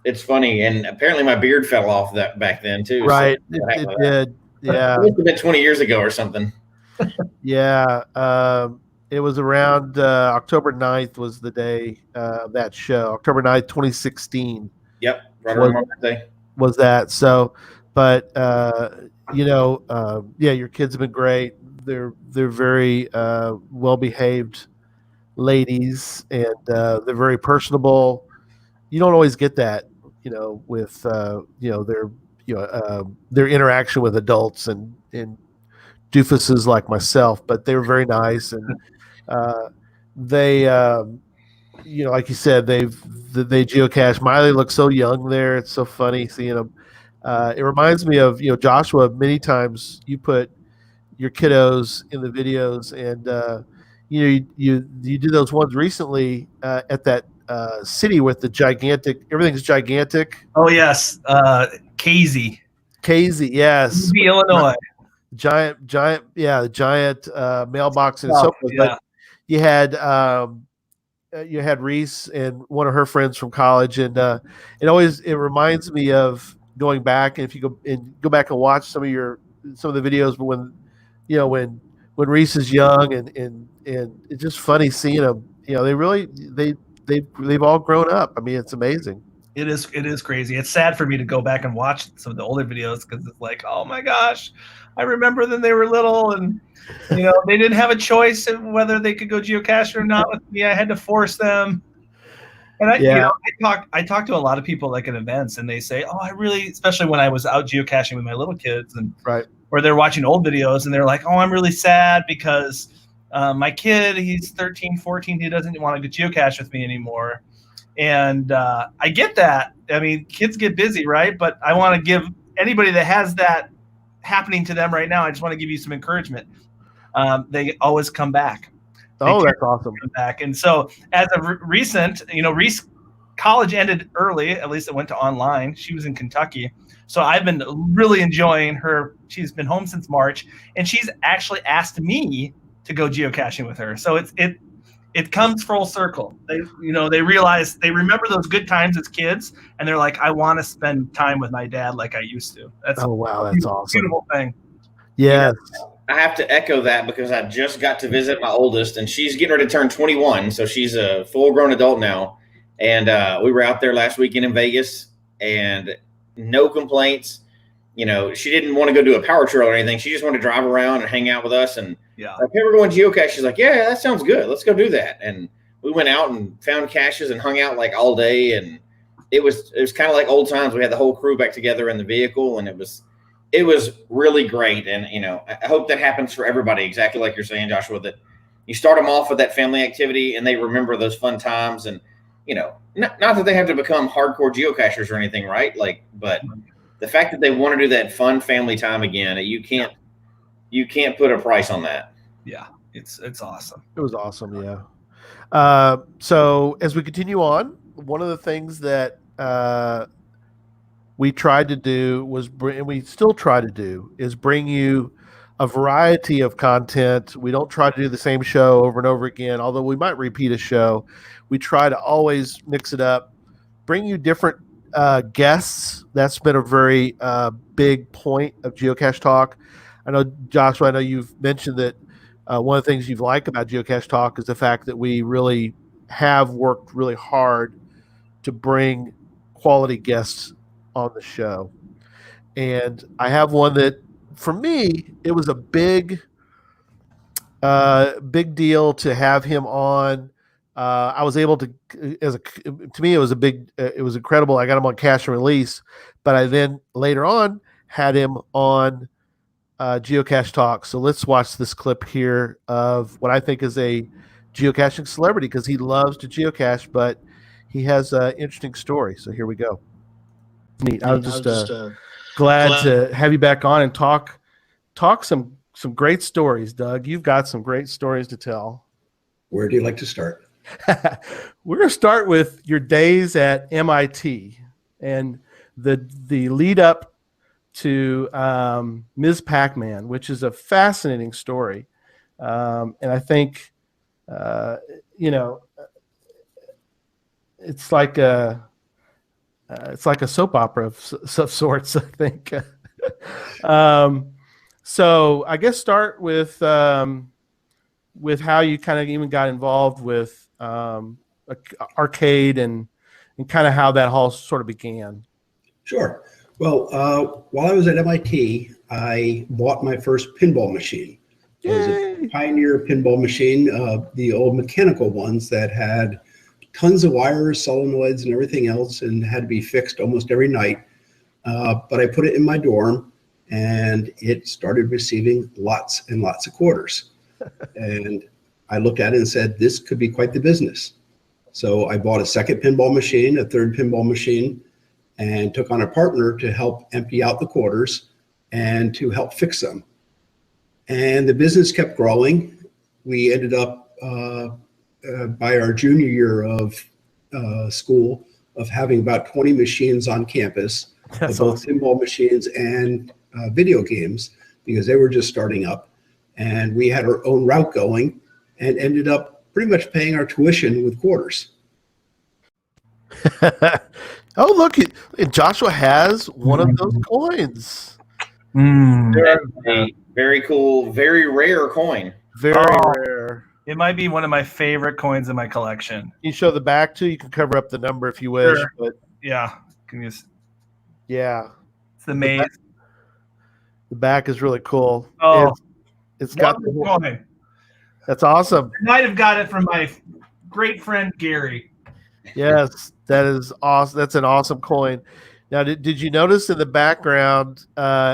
It's funny, and apparently my beard fell off that back then too. Right, so it did. Yeah, it must have been 20 years ago or something. Yeah, it was around October 9th was the day that show. October 9th, 2016. Yep, right around my birthday. Was that so? But your kids have been great. They're very well behaved ladies, and they're very personable. You don't always get that, with their interaction with adults and doofuses like myself. But they were very nice, and they, like you said, they geocache. Miley looks so young there. It's so funny seeing them. It reminds me of Joshua. Many times you put your kiddos in the videos, and you did those ones recently at that city with the gigantic. Everything's gigantic. Oh yes, Casey, yes, Illinois. Giant, mailbox and so forth. But you had Reese and one of her friends from college, and it reminds me of going back. And if you go back and watch some of your some of the videos when Reese is young, and it's just funny seeing them. They've all grown up. I mean, it's amazing. It is crazy. It's sad for me to go back and watch some of the older videos because it's like, oh my gosh, I remember when they were little, and they didn't have a choice of whether they could go geocaching or not with me. I had to force them. And I talk to a lot of people like at events, and they say, oh, especially when I was out geocaching with my little kids, and or they're watching old videos, and they're like, oh, I'm really sad because my kid, he's 13, 14, he doesn't want to geocache with me anymore. And I get that. I mean, kids get busy, right? But I want to give anybody that has that happening to them right now, I just want to give you some encouragement. They always come back. That's awesome. Come back. And so as of recent, Reese college ended early. At least it went to online. She was in Kentucky. So I've been really enjoying her. She's been home since March, and she's actually asked me to go geocaching with her. So it comes full circle. They remember those good times as kids, and they're like, I want to spend time with my dad like I used to. That's awesome. Beautiful thing. Yes. I have to echo that because I just got to visit my oldest, and she's getting ready to turn 21. So she's a full-grown adult now. And we were out there last weekend in Vegas, and no complaints. She didn't want to go do a power trail or anything. She just wanted to drive around and hang out with us. And like, hey, we're going geocache. She's like, yeah, that sounds good. Let's go do that. And we went out and found caches and hung out like all day. And it was kind of like old times. We had the whole crew back together in the vehicle, and it was really great. And, I hope that happens for everybody, exactly like you're saying, Joshua, that you start them off with that family activity and they remember those fun times. And, not that they have to become hardcore geocachers or anything, right? But the fact that they want to do that fun family time again, you can't put a price on that. Yeah, it's awesome. It was awesome, yeah. So as we continue on, one of the things that we tried to do and we still try to do is bring you a variety of content. We don't try to do the same show over and over again, although we might repeat a show. We try to always mix it up, bring you different guests. That's been a very big point of Geocache Talk. I know, Joshua, you've mentioned that one of the things you like about Geocache Talk is the fact that we really have worked really hard to bring quality guests on the show. And I have one that, for me, it was a big deal to have him on. I was able to, to me, it was incredible. I got him on Cache and Release, but I then later on had him on Geocache Talk. So let's watch this clip here of what I think is a geocaching celebrity, because he loves to geocache, but he has an interesting story. So here we go. Neat. I was just glad to have you back on and talk some great stories, Doug. You've got some great stories to tell. Where do you like to start? We're going to start with your days at MIT and the lead up to Ms. Pac-Man, which is a fascinating story. And I think, it's like a soap opera of sorts, I think. So I guess start with how you kind of even got involved with arcade and kind of how that all sort of began. Sure. Well, while I was at MIT, I bought my first pinball machine. It was a Pioneer pinball machine, the old mechanical ones that had tons of wires, solenoids, and everything else, and had to be fixed almost every night. But I put it in my dorm, and it started receiving lots and lots of quarters. And I looked at it and said, this could be quite the business. So I bought a second pinball machine, a third pinball machine, and took on a partner to help empty out the quarters and to help fix them. And the business kept growing. We ended up, by our junior year of school, of having about 20 machines on campus, both pinball machines and video games, because they were just starting up. And we had our own route going and ended up pretty much paying our tuition with quarters. Oh, look, Joshua has one of those coins. That's a very cool, very rare coin. Very rare. It might be one of my favorite coins in my collection. You show the back too. You can cover up the number if you wish. Sure. But yeah, can you? Yeah, it's the maze. The back is really cool. Oh, it's got the coin. That's awesome. I might have got it from my great friend Gary. Yes, that is awesome. That's an awesome coin. Now, did you notice in the background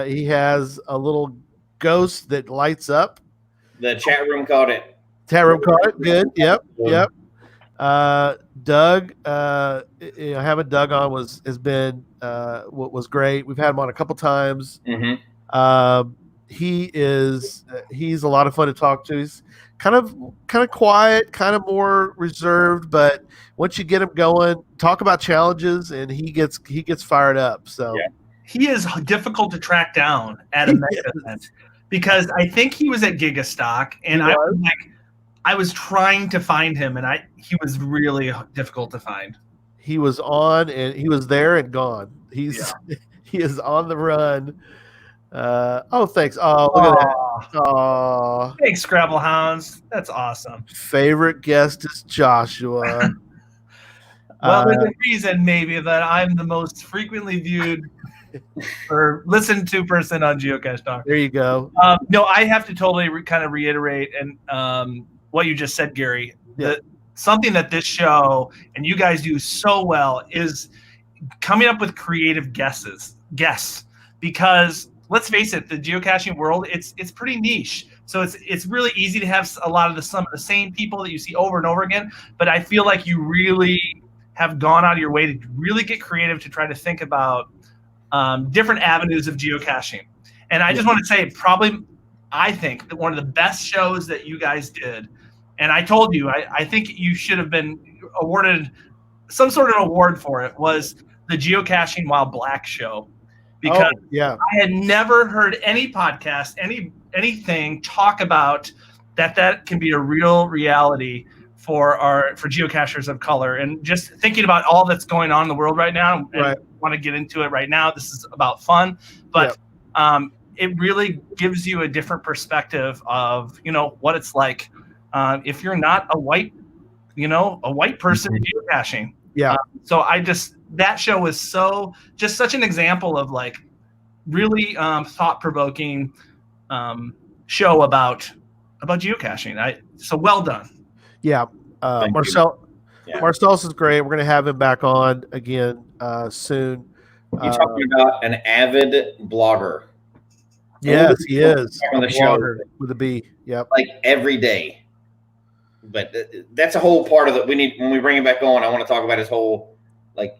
he has a little ghost that lights up? The chat room caught it. Chat room caught it. Good. Yep. Yep. Doug, having Doug on was great. We've had him on a couple times. Mm-hmm. He's a lot of fun to talk to. He's kind of quiet, kind of more reserved, but once you get him going, talk about challenges, and he gets fired up. So he is difficult to track down at a mega event because I think he was at Gigastock, and I was trying to find him, and he was really difficult to find. He was on, and he was there and gone. He is on the run. Thanks. Oh, look at that. Oh, thanks, Scrabble Hounds. That's awesome. Favorite guest is Joshua. Well, there's a reason maybe that I'm the most frequently viewed or listened to person on Geocache Talk. There you go. No, I have to totally kind of reiterate and what you just said, Gary. Something that this show and you guys do so well is coming up with creative guesses, because let's face it, the geocaching world, it's pretty niche. So it's really easy to have some of the same people that you see over and over again. But I feel like you really have gone out of your way to really get creative to try to think about different avenues of geocaching. And I just want to say, I think that one of the best shows that you guys did, and I told you, I think you should have been awarded some sort of award for it, was the Geocaching While Black show. Because I had never heard any podcast, anything talk about that can be a real reality for geocachers of color. And just thinking about all that's going on in the world right now, and I want to get into it right now. This is about fun, but it really gives you a different perspective of what it's like if you're not a white person geocaching. Yeah. So that show was such an example of like really thought-provoking show about geocaching. So well done. Yeah. Marcellus is great. We're going to have him back on again soon. You're talking about an avid blogger. Yes, he is. On the show with a B. Yep. Like every day. But that's a whole part of it. When we bring him back on, I want to talk about his whole, like,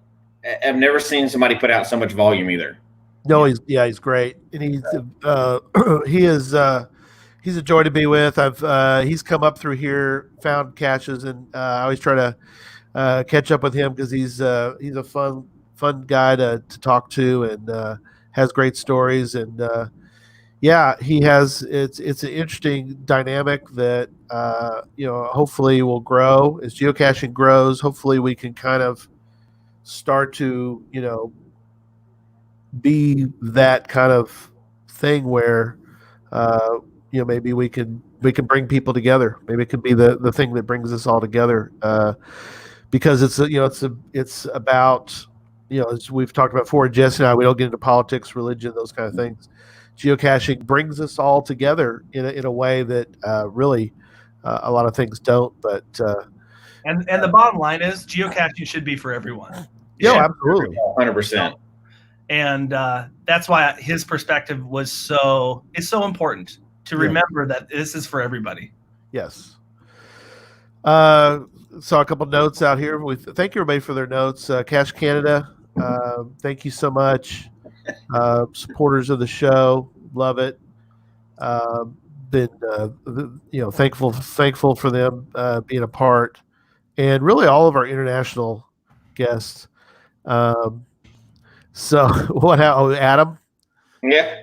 I've never seen somebody put out so much volume either. No, he's great. And he's a joy to be with. He's come up through here, found caches, and I always try to catch up with him because he's a fun guy to talk to, and has great stories. And he has. It's an interesting dynamic that hopefully will grow as geocaching grows. Hopefully, we can kind of start to be that kind of thing where maybe we can bring people together. Maybe it could be the thing that brings us all together, because it's about as we've talked about before, Jesse and I, we don't get into politics, religion, those kind of things. Geocaching brings us all together in a way that really a lot of things don't. But and the bottom line is geocaching should be for everyone. Yeah, absolutely, 100%. And that's why his perspective is so important to remember that this is for everybody. Yes. Saw a couple notes out here. Thank you everybody for their notes. Cache Canada, thank you so much. Supporters of the show, love it. Been thankful for them being a part, and really all of our international guests. So what? Adam? Yeah.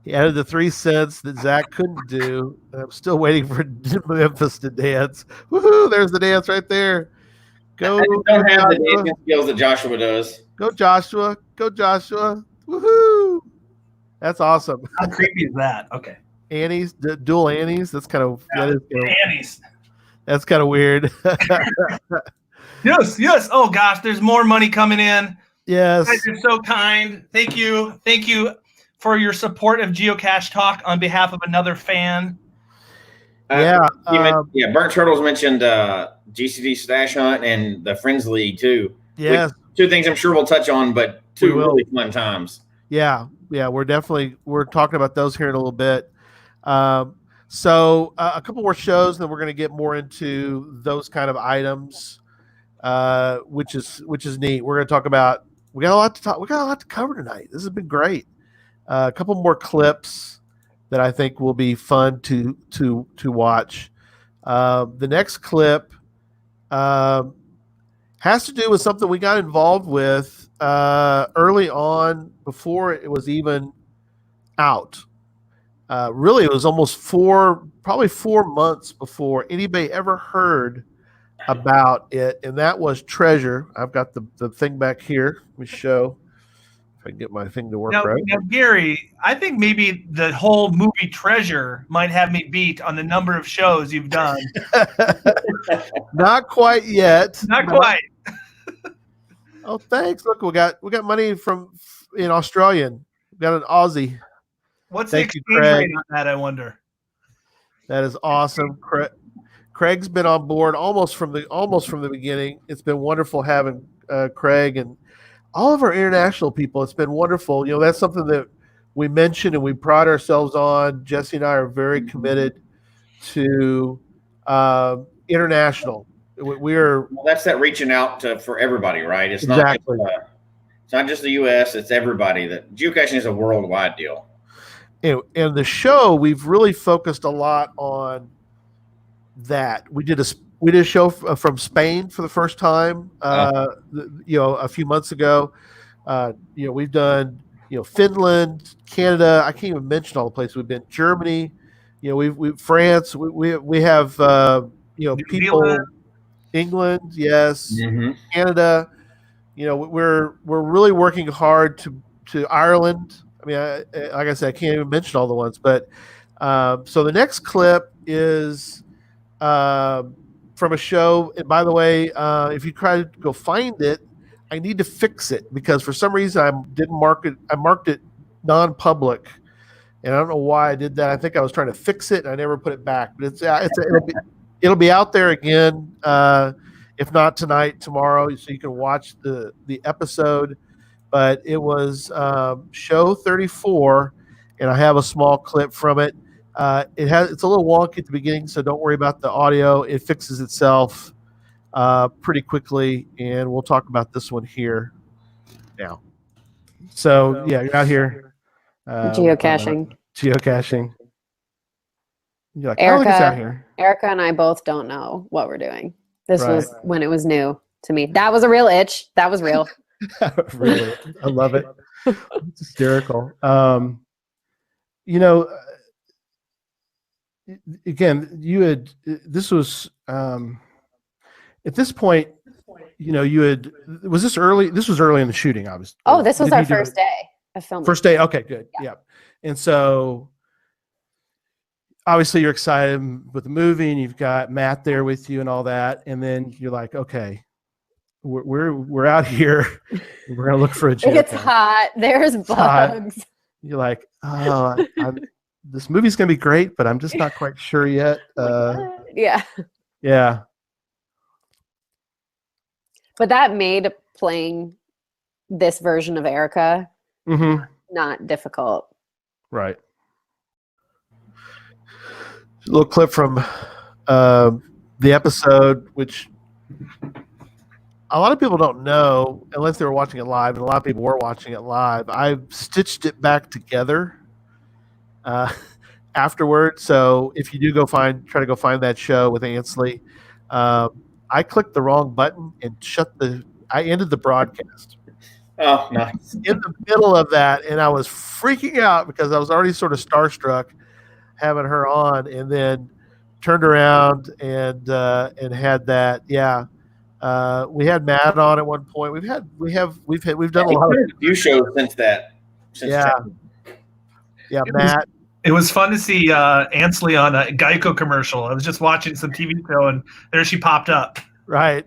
He added the 3 cents that Zach couldn't do. And I'm still waiting for Memphis to dance. Woohoo! There's the dance right there. Go. I don't have the dancing skills that Joshua does. Go Joshua. Go Joshua. Woohoo! That's awesome. How creepy is that? Okay. Annie's, dual Annie's. That's kind of Annie's. That's kind of weird. Yes. Oh gosh, there's more money coming in. Yes. You guys are so kind. Thank you for your support of Geocache Talk on behalf of another fan. Burnt Turtles mentioned GCD Stash Hunt and the Friends League too. Yes. Two things I'm sure we'll touch on, but two really fun times. Yeah. We're talking about those here in a little bit. So a couple more shows, and then we're going to get more into those kind of items, which is neat. We're going to talk about. We got a lot to cover tonight. This has been great. A couple more clips that I think will be fun to watch. The next clip has to do with something we got involved with early on before it was even out. Really, it was almost probably 4 months before anybody ever heard about it, and that was Treasure. I've got the thing back here. Let me show if I can get my thing to work right. Now, Gary, I think maybe the whole movie Treasure might have me beat on the number of shows you've done. Not quite yet. Not quite. Oh, thanks. Look, we got money in Australian. We got an Aussie. What's the exchange rate on that, I wonder? That is awesome. Craig's been on board almost from the beginning. It's been wonderful having Craig and all of our international people. It's been wonderful. That's something that we mentioned and we pride ourselves on. Jesse and I are very committed to international. That's that reaching out for everybody, right? It's exactly. It's not just the U.S. It's everybody. That geocaching is a worldwide deal. And the show, we've really focused a lot on that. We did a show from Spain for the first time, a few months ago. We've done, Finland, Canada. I can't even mention all the places we've been. Germany, we've France. We have people. England, yes, Canada. We're really working hard to Ireland. I mean, like I said, I can't even mention all the ones. But so the next clip is from a show. And by the way, if you try to go find it, I need to fix it because for some reason I didn't mark it. I marked it non-public, and I don't know why I did that. I think I was trying to fix it, and I never put it back. But it'll be out there again. If not tonight, tomorrow, so you can watch the episode. But it was show 34, and I have a small clip from it. It's a little wonky at the beginning, so don't worry about the audio. It fixes itself pretty quickly, and we'll talk about this one here now. So yeah, you're out here geocaching. Geocaching. You're like, Erica, out here. Erica and I both don't know what we're doing. This Right. was when it was new to me. That was a real itch. That was real. Really, I love it. It's hysterical. Again, you had this was at this point. You had was this early? This was early in the shooting, obviously. Oh, this was our first day of filming. First day. Okay, good. Yeah. And so obviously you're excited with the movie, and you've got Matt there with you and all that, and then you're like, okay. We're out here. We're gonna look for a geocache. It's hot. There's bugs. Hot. You're like, oh, this movie's gonna be great, but I'm just not quite sure yet. Yeah. Yeah. But that made playing this version of Erica not difficult. Right. A little clip from the episode, which a lot of people don't know unless they were watching it live, and a lot of people were watching it live. I stitched it back together afterward. So if you do try to go find that show with Ansley, I clicked the wrong button and I ended the broadcast. Oh, nice. In the middle of that, and I was freaking out because I was already sort of starstruck having her on, and then turned around and had that. Yeah. We had Matt on at one point. We've done a lot of few shows since that. Yeah, Matt. It was fun to see Ansley on a Geico commercial. I was just watching some TV show, and there she popped up. Right.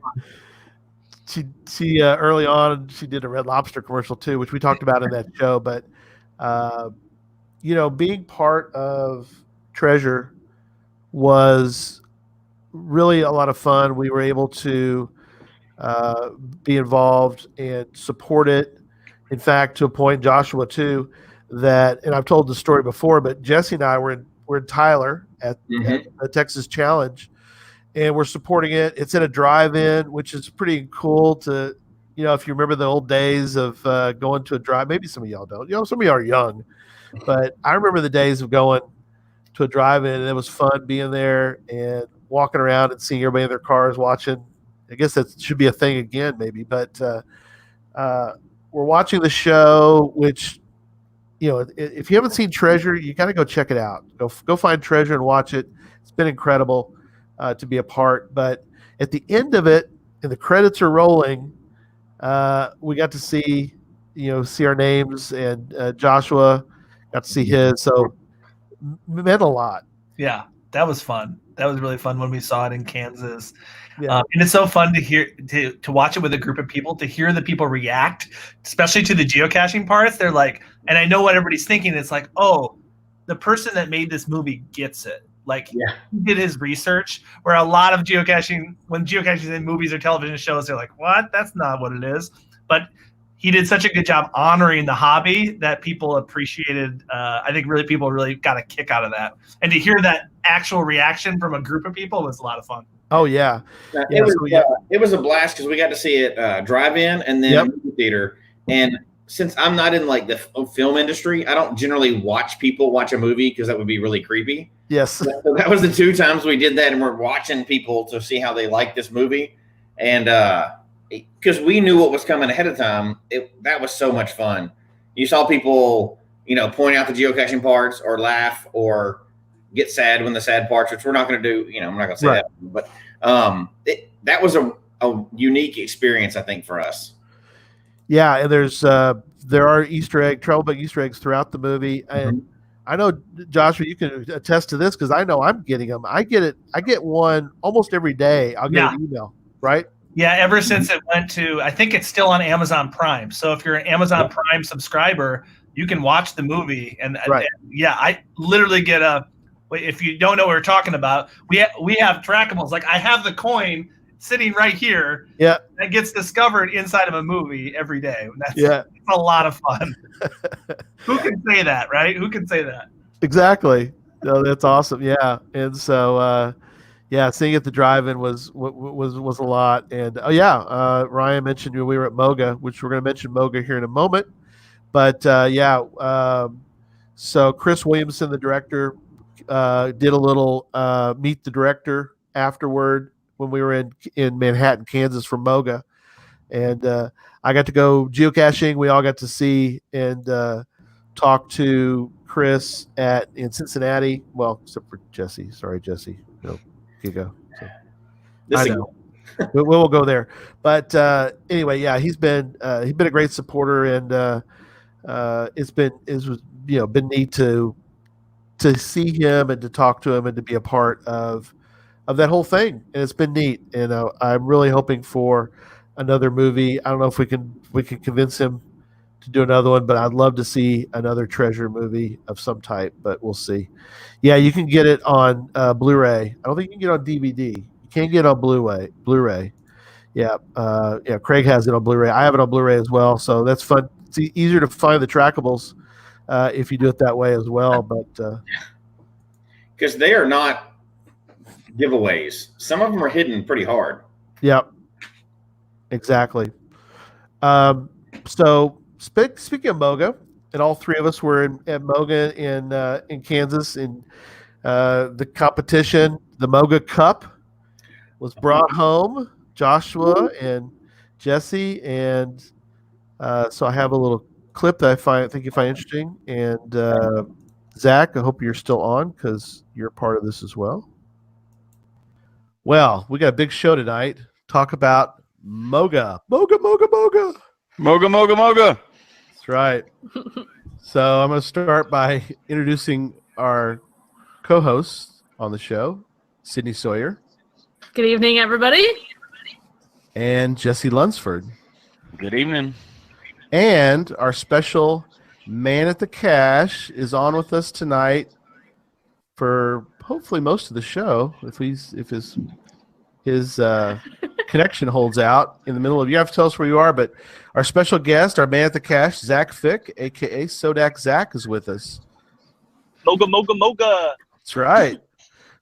She early on she did a Red Lobster commercial too, which we talked about in that show. But being part of Treasure was really a lot of fun. We were able to be involved and support it. In fact, to a point, Joshua too, and I've told the story before, but Jesse and I were in Tyler at the Texas Challenge, and we're supporting it. It's at a drive-in, which is pretty cool to, if you remember the old days of going to a drive. Maybe some of y'all don't. Some of y'all are young, but I remember the days of going to a drive-in, and it was fun being there and walking around and seeing everybody in their cars watching. I guess that should be a thing again, maybe. But we're watching the show, which, if you haven't seen Treasure, you got to go check it out. Go find Treasure and watch it. It's been incredible to be a part. But at the end of it, and the credits are rolling, we got to see our names, and Joshua got to see his. So meant a lot. Yeah, that was fun. That was really fun when we saw it in Kansas. Yeah. And it's so fun to watch it with a group of people, to hear the people react, especially to the geocaching parts. They're like, and I know what everybody's thinking. It's like, oh, the person that made this movie gets it. Like, he did his research. Where a lot of geocaching, when geocaching is in movies or television shows, they're like, what? That's not what it is. But he did such a good job honoring the hobby that people appreciated. I think people really got a kick out of that. And to hear that actual reaction from a group of people was a lot of fun. Oh, yeah. It was a blast because we got to see it drive-in and then movie theater. And since I'm not in like the film industry, I don't generally watch people watch a movie because that would be really creepy. Yes. So that was the 2 times we did that, and we're watching people to see how they like this movie. And because we knew what was coming ahead of time, that was so much fun. You saw people, point out the geocaching parts or laugh or get sad when the sad parts, which we're not going to do. I'm not going to say that, but that was a unique experience, I think, for us. Yeah, and there are travel bug Easter eggs throughout the movie, and I know, Joshua, you can attest to this because I know I'm getting them. I get one almost every day. I'll get an email, right? Yeah, ever since it went to, I think it's still on Amazon Prime. So if you're an Amazon Prime subscriber, you can watch the movie. And I literally get if you don't know what we're talking about, we have trackables. Like, I have the coin sitting right here. Yeah, that gets discovered inside of a movie every day. It's a lot of fun. Who can say that, right? Who can say that? Exactly. No, that's awesome. Yeah, and so seeing at the drive-in was a lot. And Ryan mentioned we were at Moga, which we're going to mention Moga here in a moment. But so Chris Williamson, the director, did a little meet the director afterward when we were in Manhattan, Kansas for Moga. And I got to go geocaching. We all got to see and talk to Chris in Cincinnati. Well, except for Jesse. Sorry, Jesse. No, you go. So, I know. we'll go there. But anyway, he's been a great supporter, and it's been neat to see him and to talk to him and to be a part of that whole thing. And it's been neat. And I'm really hoping for another movie. I don't know if we can convince him to do another one, but I'd love to see another Treasure movie of some type, but we'll see. Yeah, you can get it on Blu-ray. I don't think you can get it on DVD. You can get it on Blu-ray. Yeah. Craig has it on Blu-ray. I have it on Blu-ray as well. So that's fun. It's easier to find the trackables if you do it that way as well. But because they are not giveaways. Some of them are hidden pretty hard. Yep. Exactly. So speaking of Moga, and all 3 of us were at Moga in Kansas, in the competition, the Moga Cup was brought home. Joshua and Jesse, and so I have a little clip that I think you find interesting. And Zach, I hope you're still on because you're part of this as well. Well, we got a big show tonight. Talk about Moga. Moga. Moga. That's right. So I'm going to start by introducing our co-hosts on the show, Sydney Sawyer. Good evening, everybody. And Jesse Lunsford. Good evening. And our special man at the cache is on with us tonight for hopefully most of the show, if his connection holds out in the middle of. You have to tell us where you are, but our special guest, our man at the cache, Zach Fick, aka Sodak Zach, is with us. Moga, moga, moga. That's right.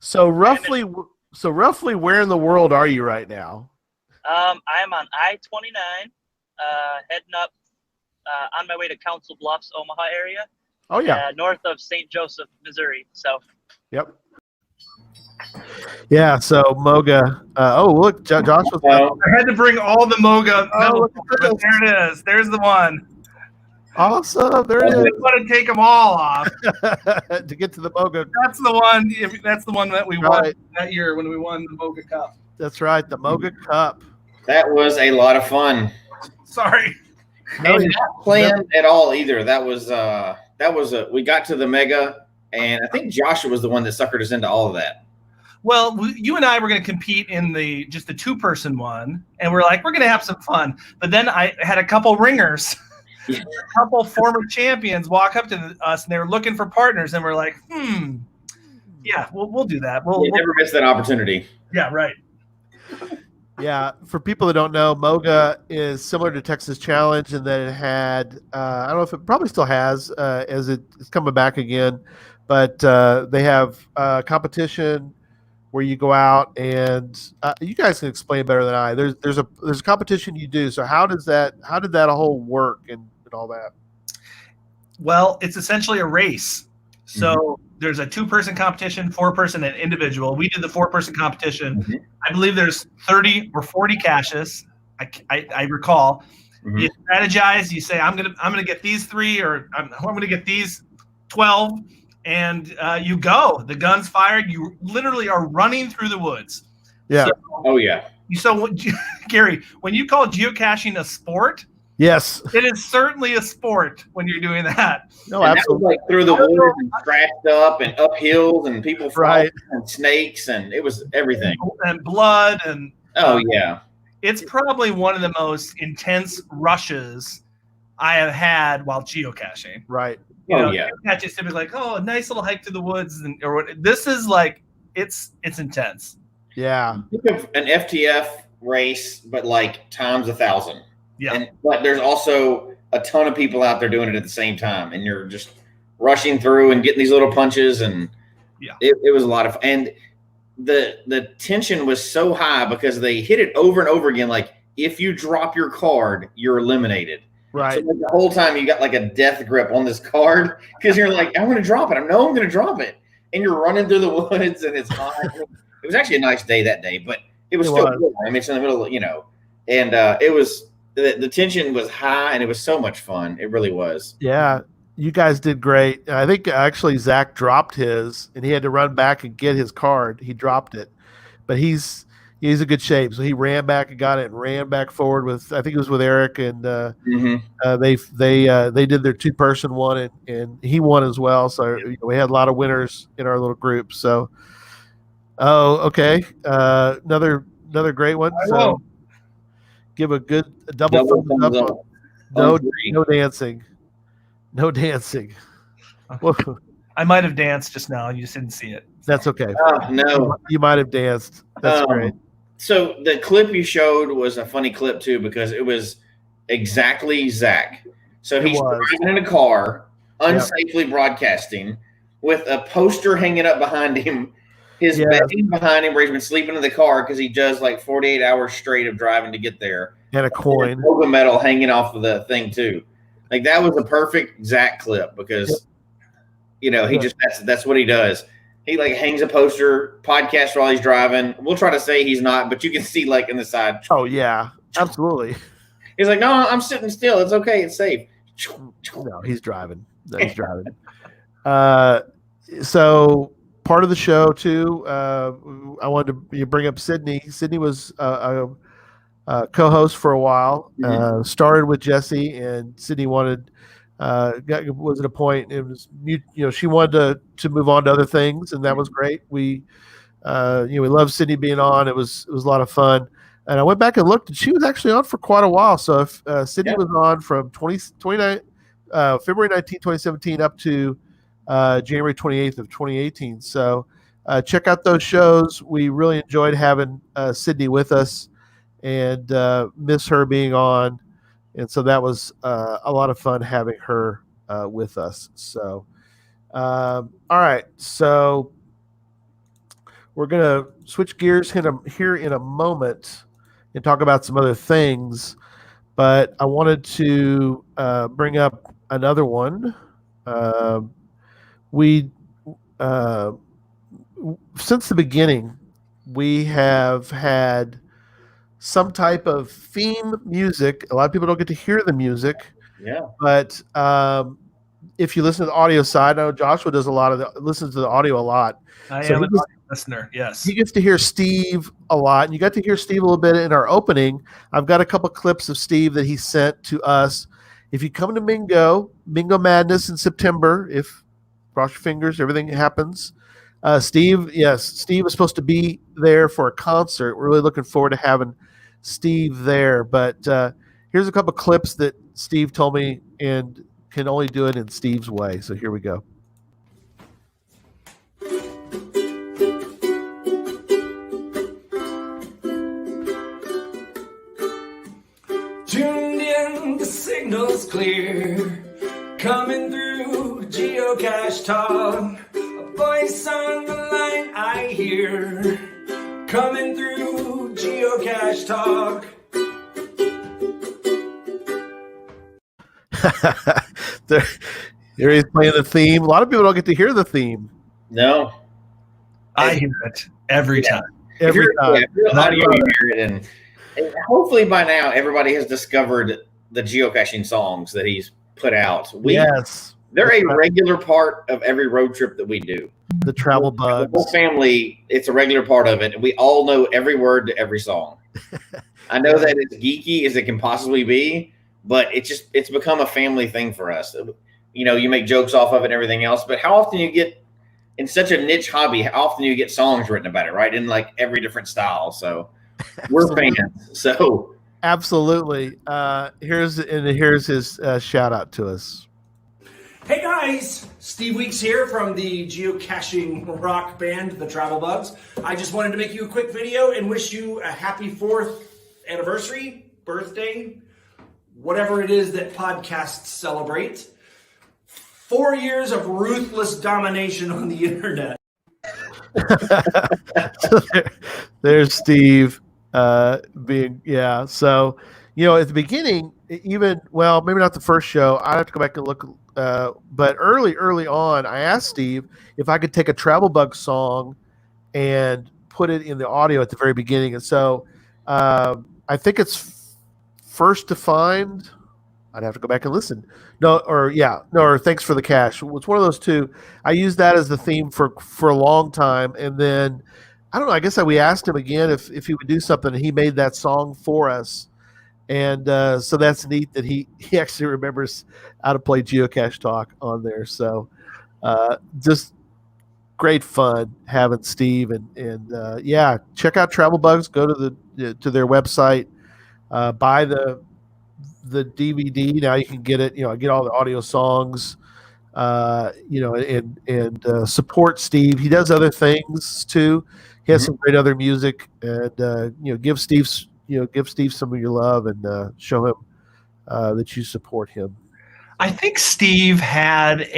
So roughly, where in the world are you right now? I'm on I-29, heading up on my way to Council Bluffs, Omaha area. Oh yeah, north of St. Joseph, Missouri. So. Yep. Yeah. So Moga. Look, Josh was. I had to bring all the Moga. Look but there it is. There's the one. Awesome. There it is. I didn't want to take them all off to get to the Moga. That's the one. That's the one that we won that year when we won the Moga Cup. That's right, the Moga Cup. That was a lot of fun. Sorry. And not planned at all either. That was we got to the Mega, and I think Joshua was the one that suckered us into all of that. Well, you and I were going to compete in the 2-person one, and we're like, we're going to have some fun. But then I had a couple ringers, a couple former champions walk up to us, and they were looking for partners, and we're like, yeah, we'll do that. We'll never miss that opportunity. Yeah, right. Yeah, for people that don't know, Moga is similar to Texas Challenge in that it had, I don't know if it probably still has, as it's coming back again, but they have competition where you go out and you guys can explain better than I. There's a competition you do. So how did that whole work and all that? Well, it's essentially a race. So there's a 2-person competition, 4-person, and individual. We did the 4-person competition. I believe there's 30 or 40 caches. I recall. You strategize. You say, I'm gonna get these 3, or I'm gonna get these 12, and you go. The gun's fired. You literally are running through the woods. Yeah. So Gary, when you call geocaching a sport, yes, it is certainly a sport when you're doing that. No, absolutely. That was like through the woods and scratched up and up hills and people falling and snakes, and it was everything. And blood and It's probably one of the most intense rushes I have had while geocaching. Right. Geocaching to be like, a nice little hike through the woods, this is like it's intense. Yeah. Think of an FTF race, but like times 1,000. Yeah. But there's also a ton of people out there doing it at the same time, and you're just rushing through and getting these little punches, and it was a lot of fun. And the tension was so high because they hit it over and over again. Like, if you drop your card, you're eliminated. Right. So like the whole time you got like a death grip on this card because you're like, I'm going to drop it. I'm going to drop it. And you're running through the woods, and it's hot. It was actually a nice day that day, but it was still good. I mean, it's in the middle of, and it was, the tension was high, and it was so much fun. It really was. Yeah, you guys did great. I think actually Zach dropped his, and he had to run back and get his card. He dropped it, but he's in good shape. So he ran back and got it, and ran back forward with, I think it was with Eric, and they did their 2-person one, and he won as well. So we had a lot of winners in our little group. So, okay, another great one. So give a double thumbs up. No dancing. No dancing. I might have danced just now. You just didn't see it. That's okay. No. You might have danced. That's great. So the clip you showed was a funny clip too, because it was exactly Zach. So he's driving in a car, unsafely broadcasting, with a poster hanging up behind him, his bedding behind him where he's been sleeping in the car because he does like 48 hours straight of driving to get there. And a coin. Logo medal hanging off of the thing too. Like, that was a perfect Zach clip because, he just, that's what he does. He like hangs a poster, podcast while he's driving. We'll try to say he's not, but you can see like in the side. Oh yeah, absolutely. He's like, no, I'm sitting still. It's okay. It's safe. No, he's driving. So part of the show too, I wanted to bring up Sydney. Sydney was a co-host for a while. Started with Jesse, and Sydney wanted was at a point. It was she wanted to move on to other things, and that was great. We we love Sydney being on. It was a lot of fun. And I went back and looked, and she was actually on for quite a while. So if Sydney was on from February 19, 2017 up to January 28th of 2018. So check out those shows. We really enjoyed having Sydney with us, and miss her being on. And so that was a lot of fun having her with us. So, all right. So we're going to switch gears here in a moment and talk about some other things. But I wanted to bring up another one. Since the beginning, we have had some type of theme music. A lot of people don't get to hear the music. Yeah. But if you listen to the audio side, I know Joshua does listens to the audio a lot. I am an audio listener, yes. He gets to hear Steve a lot, and you got to hear Steve a little bit in our opening. I've got a couple clips of Steve that he sent to us. If you come to Mingo Madness in September, if cross your fingers, everything happens. Steve was supposed to be there for a concert. We're really looking forward to having Steve there. But here's a couple clips that Steve told me and can only do it in Steve's way. So here we go. Tuned in, the signal's clear. Coming through Geocache Talk. A voice on the line I hear. Coming through Geocache Talk. There he's playing the theme. A lot of people don't get to hear the theme. No. I hear it every time. Every time. If you're audio, you hear it. And hopefully by now everybody has discovered the geocaching songs that he's put out. They're a regular part of every road trip that we do. The travel bugs. The whole family, it's a regular part of it. And we all know every word to every song. I know that it's geeky as it can possibly be, but it's become a family thing for us. You make jokes off of it and everything else, but how often you get in such a niche hobby, how often you get songs written about it, right? In like every different style. So we're fans. So absolutely. Here's his shout out to us. Hey guys, Steve Weeks here from the geocaching rock band, The Travel Bugs. I just wanted to make you a quick video and wish you a happy 4th anniversary, birthday, whatever it is that podcasts celebrate. 4 years of ruthless domination on the internet. There's Steve being, yeah. So, at the beginning, maybe not the first show, I have to go back and look. But early on, I asked Steve if I could take a Travel Bug song and put it in the audio at the very beginning. And so I think it's First to Find. I'd have to go back and listen. Or Thanks for the Cash. It's one of those two. I used that as the theme for a long time. And then, I don't know, I guess we asked him again if he would do something, and he made that song for us. And so that's neat that he actually remembers how to play Geocache Talk on there. So just great fun having Steve and check out Travel Bugs. Go to their website, buy the DVD. Now you can get it. Get all the audio songs. And support Steve. He does other things too. He has some great other music, and give Steve some of your love and show him that you support him. I think Steve had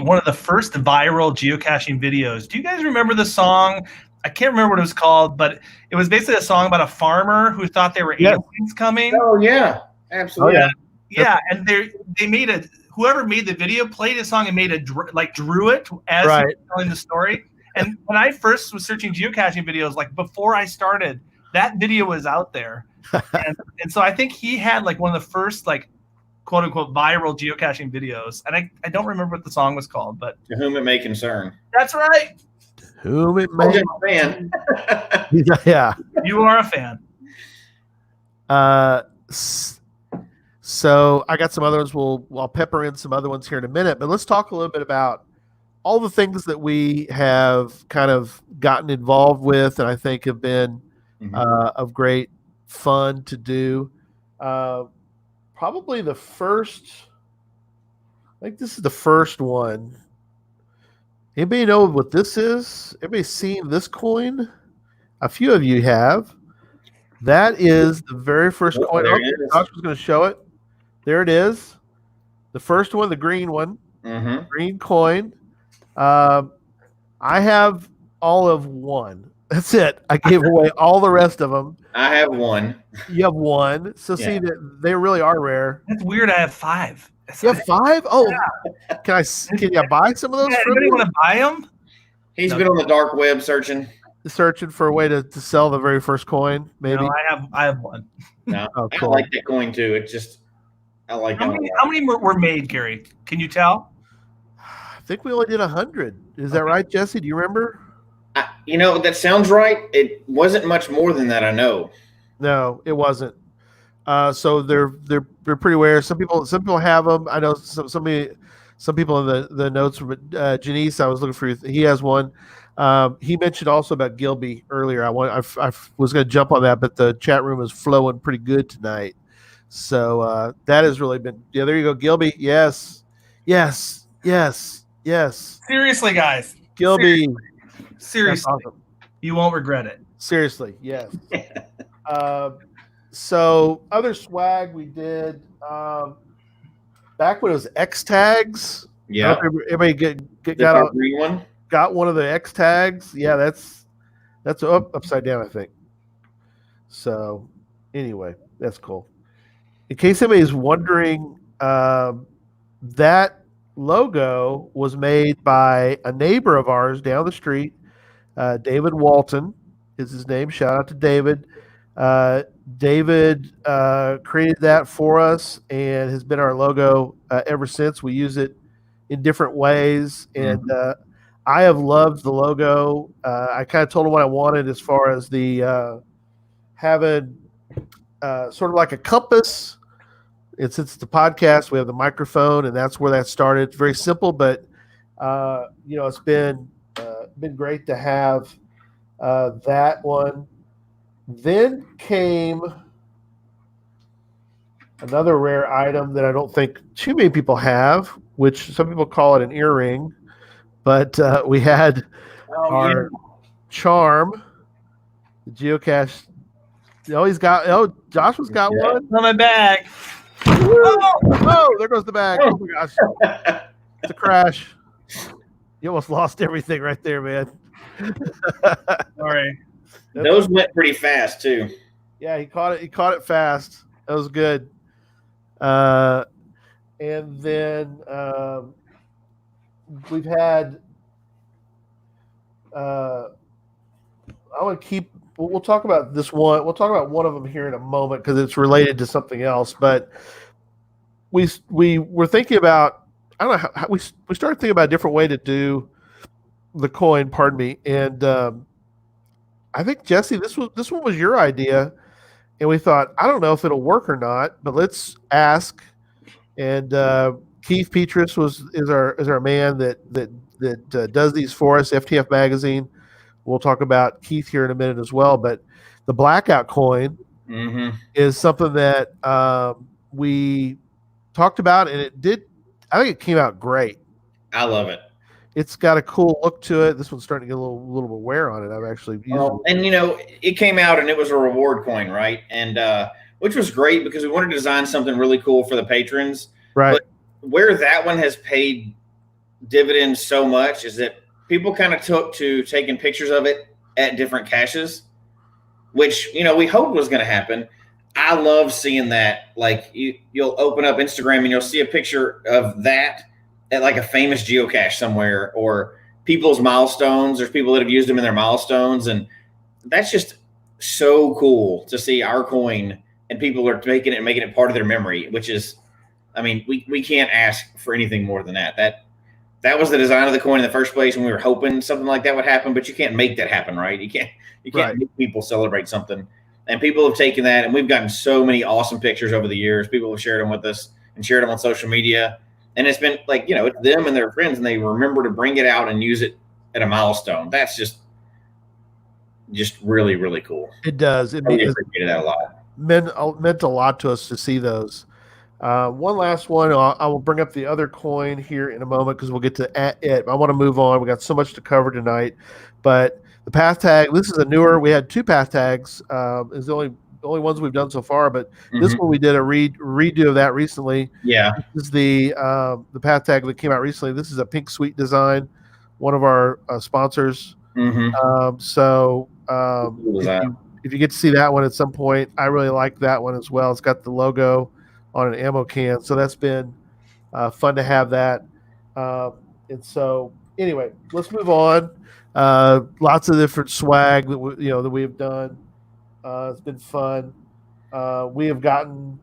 one of the first viral geocaching videos. Do you guys remember the song? I can't remember what it was called, but it was basically a song about a farmer who thought there were aliens coming. Oh yeah, absolutely. Oh, yeah. And they made whoever made the video played a song and drew it as he was telling the story. And when I first was searching geocaching videos, like before I started, that video was out there. and so I think he had like one of the first like quote unquote viral geocaching videos. And I don't remember what the song was called, but To Whom It May Concern. That's right. Whom it may fan. Yeah. You are a fan. So I got some other ones. I'll pepper in some other ones here in a minute. But let's talk a little bit about all the things that we have kind of gotten involved with, and I think have been of great fun to do. Probably the first. I think this is the first one. Anybody know what this is? Everybody seen this coin? A few of you have. That is the very first coin. Josh was going to show it. There it is. The first one, the green one. Green coin. I have all of one. That's it. I gave away all the rest of them. I have one. You have one. So see that they really are rare. That's weird. I have 5. You have 5? Oh, yeah. Can you buy some of those? Yeah, anybody want to buy them? He's been on the dark web searching for a way to sell the very first coin. Maybe I have one. No, oh, cool. I like that coin too. It's just I like how many were made, Gary? Can you tell? I think we only did 100. Is that right, Jesse? Do you remember? That sounds right. It wasn't much more than that. I know. No, it wasn't. So they're pretty rare. Some people have them. I know some people in the notes from Janice. I was looking for. He has one. He mentioned also about Gilby earlier. I was going to jump on that, but the chat room is flowing pretty good tonight. So that has really been. Yeah, there you go, Gilby. Yes. Seriously, guys. Gilby. Seriously. Awesome. You won't regret it. Seriously, yes. So other swag we did back when it was X tags. Yeah. Everybody got one of the X tags. Yeah, that's upside down, I think. So anyway, that's cool. In case anybody's wondering, that logo was made by a neighbor of ours down the street. David Walton is his name. Shout out to David. David created that for us and has been our logo ever since. We use it in different ways, and I have loved the logo. I kind of told him what I wanted as far as the having sort of like a compass. And since it's the podcast, we have the microphone, and that's where that started. It's very simple, but it's been great to have that one. Then came another rare item that I don't think too many people have, which some people call it an earring, but we had our charm, the geocache. Joshua's got one on my bag. Oh, there goes the bag. Oh my gosh. It's a crash. You almost lost everything right there, man. Sorry. Those went pretty fast too. Yeah, he caught it fast. That was good. And then we've had I want to keep we'll talk about this one. We'll talk about one of them here in a moment because it's related to something else. But we were thinking about, I don't know how we started thinking about a different way to do the coin. Pardon me. And I think Jesse, this one was your idea, and we thought, I don't know if it'll work or not, but let's ask. And Keith Petrus is our man that does these for us. FTF Magazine. We'll talk about Keith here in a minute as well. But the blackout coin is something that we talked about, and I think it came out great. I love it. It's got a cool look to it. This one's starting to get a little bit wear on it. I've actually used it. And it came out and it was a reward coin, right? And which was great because we wanted to design something really cool for the patrons. Right. But where that one has paid dividends so much is that people kind of took to taking pictures of it at different caches, which we hoped was going to happen. I love seeing that. Like you'll open up Instagram and you'll see a picture of that at like a famous geocache somewhere, or people's milestones. There's people that have used them in their milestones, and that's just so cool to see our coin and people are making it part of their memory, which is, I mean, we can't ask for anything more than that. That was the design of the coin in the first place, and we were hoping something like that would happen, but you can't make that happen, right? You can't make people celebrate something. And people have taken that, and we've gotten so many awesome pictures over the years. People have shared them with us and shared them on social media. And it's been like, it's them and their friends, and they remember to bring it out and use it at a milestone. That's just really, really cool. It does. I really appreciated that a lot. Meant a lot to us to see those. One last one. I will bring up the other coin here in a moment because we'll get to it. I want to move on. We got so much to cover tonight, but the path tag. This is a newer. We had 2 path tags. Is the only ones we've done so far, but this one we did a redo of that recently. Yeah, this is the path tag that came out recently. This is a Pink Sweet design, one of our sponsors. If you get to see that one at some point, I really like that one as well. It's got the logo on an ammo can, so that's been fun to have that. And so, anyway, let's move on. Lots of different swag that we've done. It's been fun. We have gotten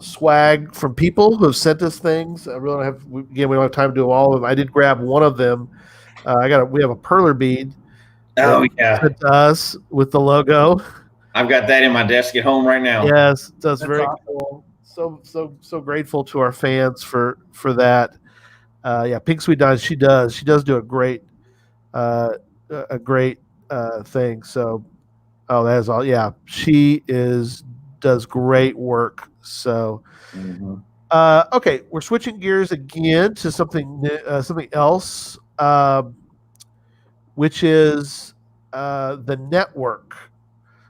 swag from people who have sent us things. We don't have time to do all of them. I did grab one of them. We have a perler bead. Oh yeah, sent to us with the logo. I've got that in my desk at home right now. Yes, that's very awesome. Cool. So grateful to our fans for that. Pink Sweet Dimes. She does do a great thing. So, that is all. Yeah, she does great work. So, okay, we're switching gears again to something else, which is the network.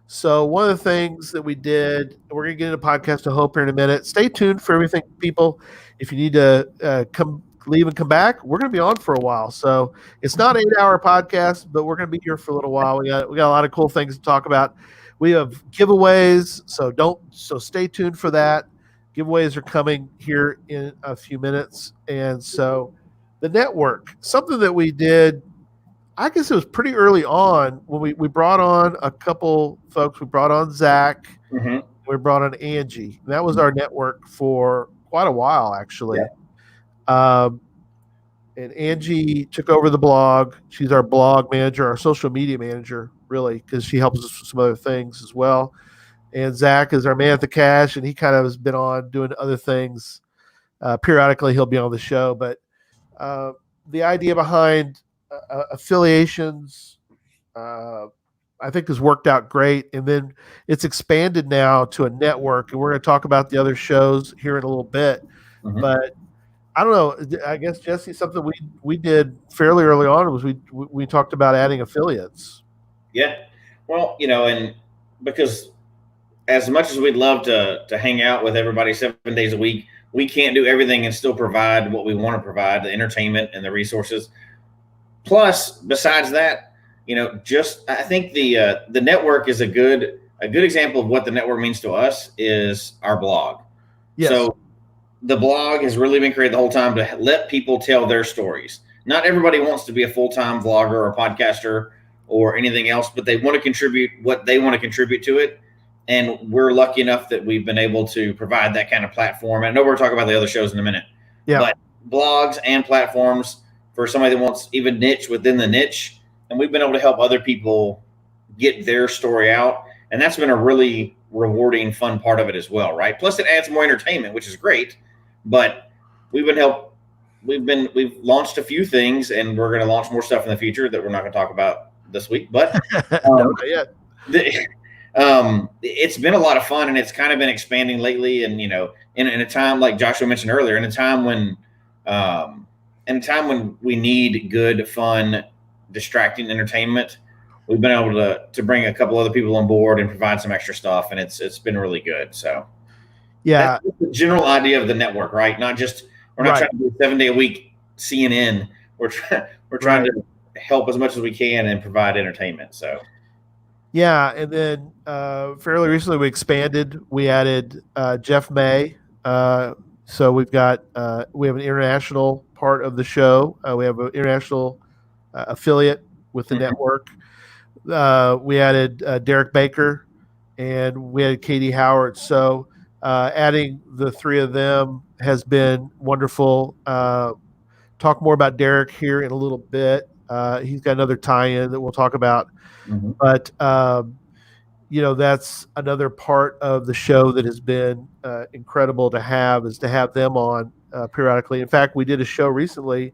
So one of the things that we did, we're going to get into podcast, I hope, here in a minute. Stay tuned for everything, people. If you need to leave and come back, we're going to be on for a while. So it's not an 8-hour podcast, but we're going to be here for a little while. We got a lot of cool things to talk about. We have giveaways, so stay tuned for that. Giveaways are coming here in a few minutes. And so the network, something that we did, I guess it was pretty early on when we brought on a couple folks. We brought on Zach. We brought on Angie. And that was our network for quite a while, actually. Yeah. And Angie took over the blog. She's our blog manager, our social media manager, really, because she helps us with some other things as well. And Zach is our man at the cache, and he kind of has been on doing other things. Periodically, he'll be on the show. But the idea behind affiliations, I think, has worked out great, and then it's expanded now to a network, and we're going to talk about the other shows here in a little bit. But I don't know. I guess, Jesse, something we did fairly early on was we talked about adding affiliates. Yeah, well, and because as much as we'd love to hang out with everybody 7 days a week, we can't do everything and still provide what we want to provide, the entertainment and the resources. Plus, besides that, I think the network is a good example of what the network means to us is our blog. Yes. So the blog has really been created the whole time to let people tell their stories. Not everybody wants to be a full-time vlogger or podcaster or anything else, but they want to contribute what they want to contribute to it. And we're lucky enough that we've been able to provide that kind of platform. I know we're talking about the other shows in a minute. Yeah. But blogs and platforms for somebody that wants even niche within the niche. And we've been able to help other people get their story out. And that's been a really rewarding, fun part of it as well, right? Plus it adds more entertainment, which is great. But we've launched a few things, and we're going to launch more stuff in the future that we're not going to talk about this week. But not yet. It's been a lot of fun, and it's kind of been expanding lately. And, in a time like Joshua mentioned earlier, in a time when we need good, fun, distracting entertainment, we've been able to bring a couple other people on board and provide some extra stuff, and it's been really good. So yeah, that's the general idea of the network, right? We're not trying to do 7 day a week CNN. We're trying to help as much as we can and provide entertainment. So yeah, and then fairly recently we expanded. We added Jeff May. So we have an international part of the show. We have an international affiliate with the network. We added Derek Baker, and we added Katie Howard. So adding the three of them has been wonderful. Talk more about Derek here in a little bit. He's got another tie-in that we'll talk about. But that's another part of the show that has been incredible to have, is to have them on periodically. In fact, we did a show recently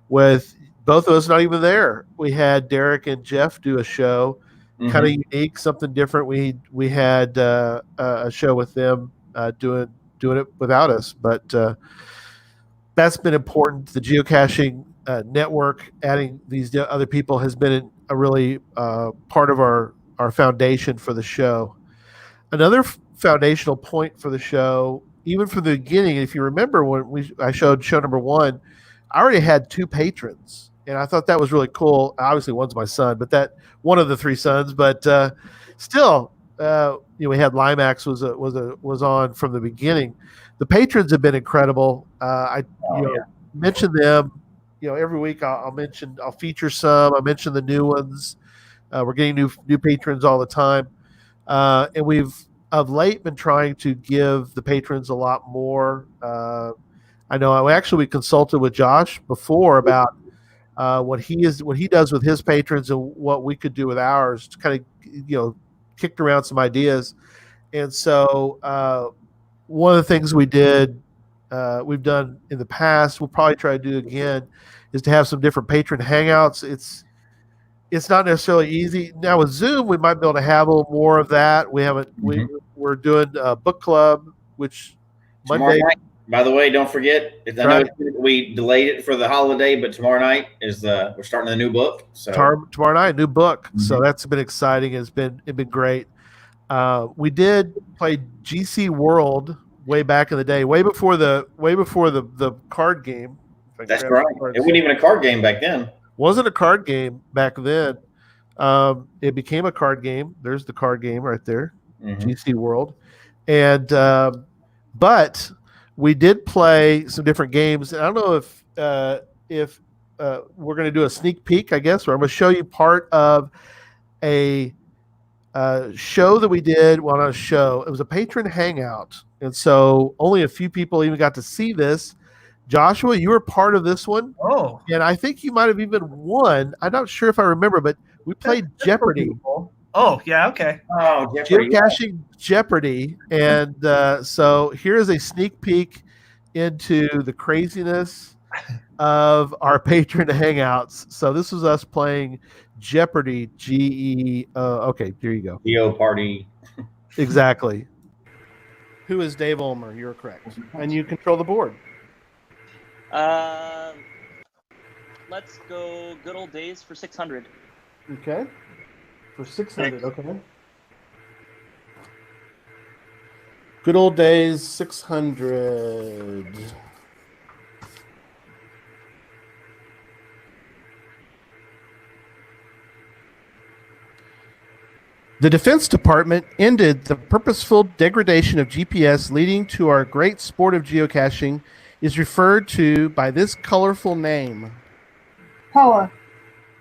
with both of us not even there. We had Derek and Jeff do a show, kind of unique, something different. We had a show with them doing it without us, but that's been important. The geocaching network, adding these other people, has been a really part of our foundation for the show. Another foundational point for the show, even from the beginning, if you remember when I showed show number 1, I already had 2 patrons, and I thought that was really cool. Obviously, one's my son, but that one of the 3 sons. But still, we had Limax was on from the beginning. The patrons have been incredible. I mention them. Every week I'll feature some. I mention the new ones. We're getting new patrons all the time, and we've of late been trying to give the patrons a lot more. I know we consulted with Josh before about what he does with his patrons and what we could do with ours, to kind of kicked around some ideas. And so one of the things we've done in the past, we'll probably try to do again, is to have some different patron hangouts. It's not necessarily easy now with Zoom. We might be able to have a little more of that. We haven't. We're doing a book club, which Monday. Night, by the way, don't forget. I know we delayed it for the holiday, but tomorrow night is we're starting a new book. So tomorrow night, new book. So that's been exciting. It's been great. We did play GC World way back in the day, way before the card game. That's right. It wasn't even a card game back then. Wasn't a card game back then. It became a card game. There's the card game right there, GC World. And but we did play some different games. And I don't know if we're going to do a sneak peek, I guess, where I'm going to show you part of a show that we did. Well, not a show. It was a patron hangout. And so only a few people even got to see this. Joshua, you were part of this one. Oh. And I think you might have even won. I'm not sure if I remember, but we played Jeopardy. Oh, yeah, okay. Oh, Jeopardy. Geocaching Jeopardy. And so here is a sneak peek into the craziness of our patron hangouts. So this was us playing Jeopardy, okay, there you go. Geo Party. Exactly. Who is Dave Ulmer? You're correct. And you control the board. Let's go good old days for 600. Okay. For 600, okay. Good old days, 600. The Defense Department ended the purposeful degradation of GPS leading to our great sport of geocaching is referred to by this colorful name. Paula.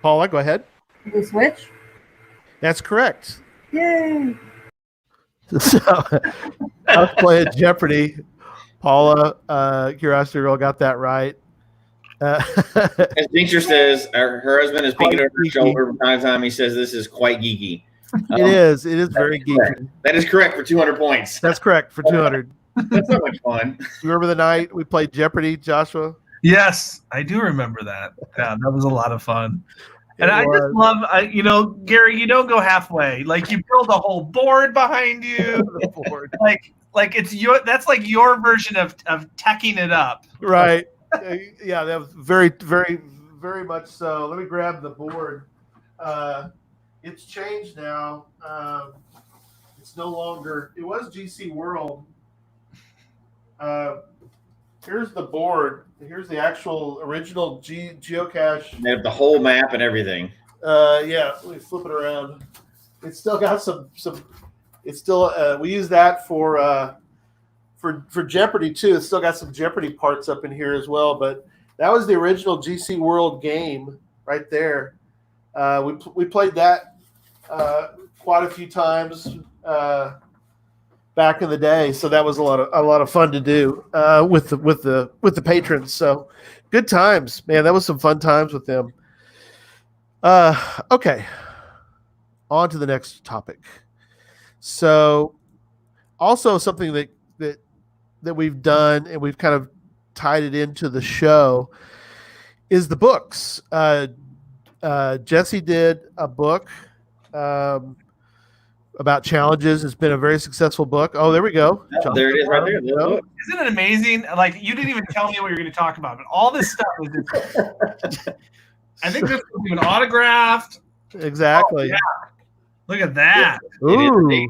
Paula, go ahead. The Switch? That's correct. Yay! So, I was playing Jeopardy. Paula, Curiosity Girl, got that right. As Jinxer says, her husband is peeking over her shoulder from time to time. He says this is quite geeky. It is very geeky. Correct. That is correct for 200 points. That's correct for 200. That's so much fun. You remember the night we played Jeopardy, Joshua? Yes, I do remember that. Yeah, that was a lot of fun. And I just love, Gary, you don't go halfway. Like, you build a whole board behind you. like it's that's like your version of teching it up. Right. Yeah, that was very, very, very much so. Let me grab the board. It's changed now. It's no longer, it was GC World. Here's the board. Here's the actual original geocache. They have the whole map and everything. Yeah, let me flip it around. It's still got some. It's still we use that for Jeopardy too. It's still got some Jeopardy parts up in here as well. But that was the original GC World game right there. We played that quite a few times back in the day, so that was a lot of fun to do with the patrons. So good times, man. That was some fun times with them. Okay, on to the next topic. So also something that we've done, and we've kind of tied it into the show, is the books. Jesse did a book about challenges. It's been a very successful book. Oh, there we go. Oh, there it is right there. Little book. Isn't it amazing? Like, you didn't even tell me what you were going to talk about, but all this stuff is just, I think this was even autographed. Exactly. Oh, yeah. Look at that. Ooh,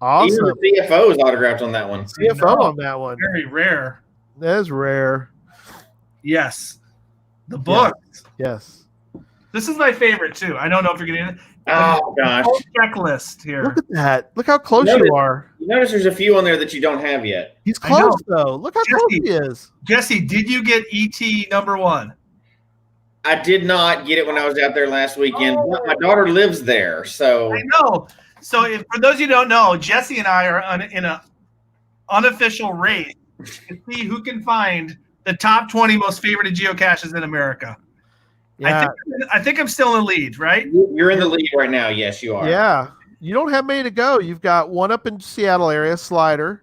awesome. Even the CFO is autographed on that one. CFO on that one. Very rare. That is rare. Yes. The book. Yes. This is my favorite too. I don't know if you're getting it. Oh gosh. Checklist here. Look at that. Look how close you are. You notice there's a few on there that you don't have yet. He's close though. Look how close he is. Jesse, did you get ET #1? I did not get it when I was out there last weekend. But my daughter lives there, so I know. So for those of you who don't know, Jesse and I are in an unofficial race to see who can find the top 20 most favorited geocaches in America. Yeah. I think I'm still in the lead, right? You're in the lead right now. Yes, you are. Yeah. You don't have many to go. You've got one up in Seattle area, Slider.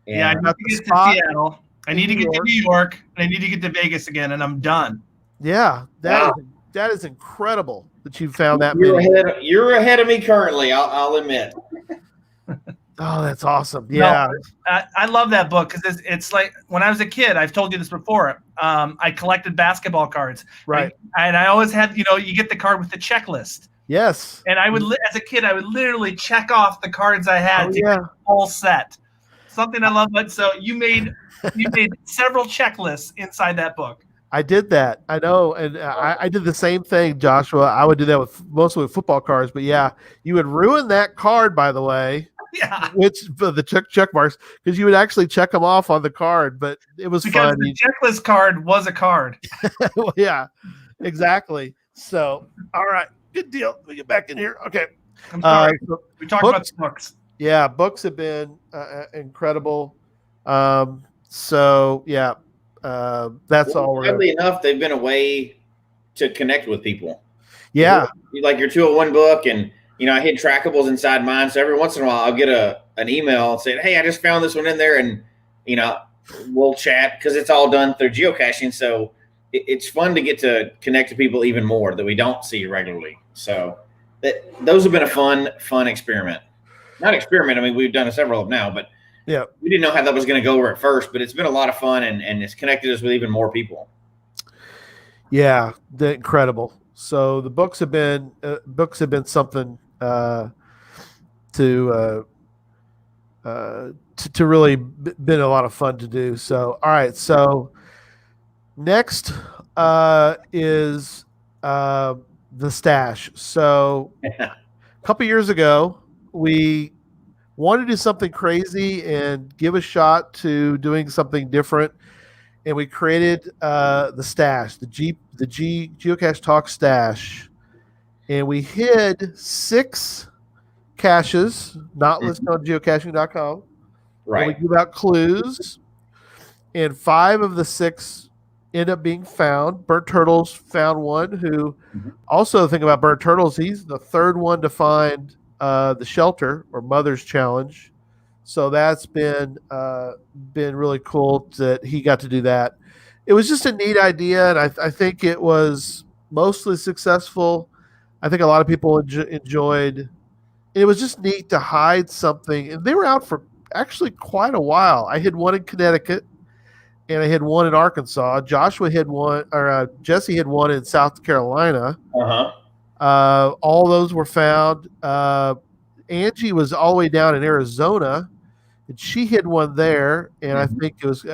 Yeah, I need to get to Seattle. I need to get to New York, and I need to get to Vegas again, and I'm done. Yeah, that is incredible that you found that You're many. you're ahead of me currently. I'll admit. Oh, that's awesome. Yeah. No, I love that book because it's like when I was a kid, I've told you this before. I collected basketball cards. Right. And I always had, you get the card with the checklist. Yes. And I would, as a kid, I would literally check off the cards I had to get the whole set. Something I love. But so you made several checklists inside that book. I did that. I know. And I did the same thing, Joshua. I would do that mostly with football cards. But yeah, you would ruin that card, by the way. Yeah, which the check marks, because you would actually check them off on the card, but it was because fun. The checklist card was a card. Well, yeah, exactly. So, all right, good deal. Let me get back in here. Okay, I'm sorry. We talked about the books. Yeah, books have been incredible. So yeah, that's all. Oddly enough, they've been a way to connect with people. Yeah, like your 201 book, and I hid trackables inside mine. So every once in a while, I'll get an email saying, "Hey, I just found this one in there," and we'll chat because it's all done through geocaching. So it's fun to get to connect to people even more that we don't see regularly. So those have been a fun experiment. Not experiment. I mean, we've done several of them now, but yeah, we didn't know how that was going to go over at first. But it's been a lot of fun, and it's connected us with even more people. Yeah, incredible. So the books have been something to really been a lot of fun to do. So all right, so next is the stash. So a couple years ago, we wanted to do something crazy and give a shot to doing something different, and we created the stash, the Geocache Talk stash. And we hid 6 caches, not listed on geocaching.com. Right. And we give out clues. And 5 of the 6 end up being found. Burnt Turtles found one, who also, the thing about Burnt Turtles, he's the 3rd one to find the shelter or Mother's Challenge. So that's been really cool that he got to do that. It was just a neat idea, and I think it was mostly successful. I think a lot of people enjoyed. It was just neat to hide something, and they were out for actually quite a while. I hid one in Connecticut, and I hid one in Arkansas. Joshua hid one, or Jesse hid one in South Carolina. All those were found. Angie was all the way down in Arizona, and she hid one there. And I think it was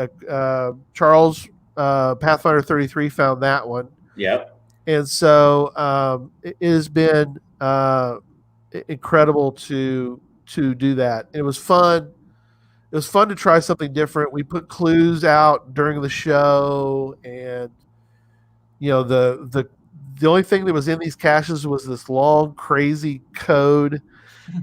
Charles Pathfinder 33 found that one. Yep. And so it has been incredible to do that. It was fun. It was fun to try something different. We put clues out during the show, and the only thing that was in these caches was this long, crazy code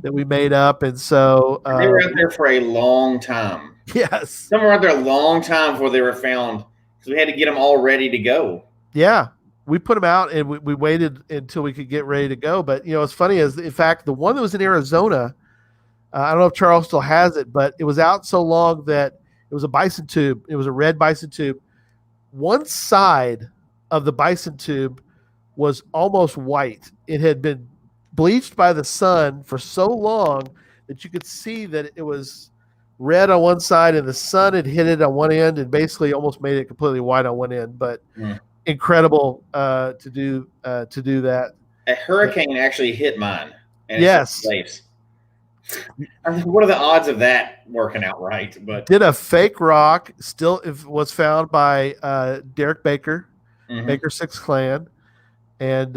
that we made up. And so they were out there for a long time. Yes, some were out there a long time before they were found, because we had to get them all ready to go. Yeah. We put them out, and we waited until we could get ready to go. But, it's funny, as in fact, the one that was in Arizona, I don't know if Charles still has it, but it was out so long that it was a bison tube. It was a red bison tube. One side of the bison tube was almost white. It had been bleached by the sun for so long that you could see that it was red on one side and the sun had hit it on one end and basically almost made it completely white on one end. But incredible to do that. A hurricane actually hit mine. And Yes. What are the odds of that working out right? But did a fake rock. Still, it was found by Derek Baker, Baker Six Clan, and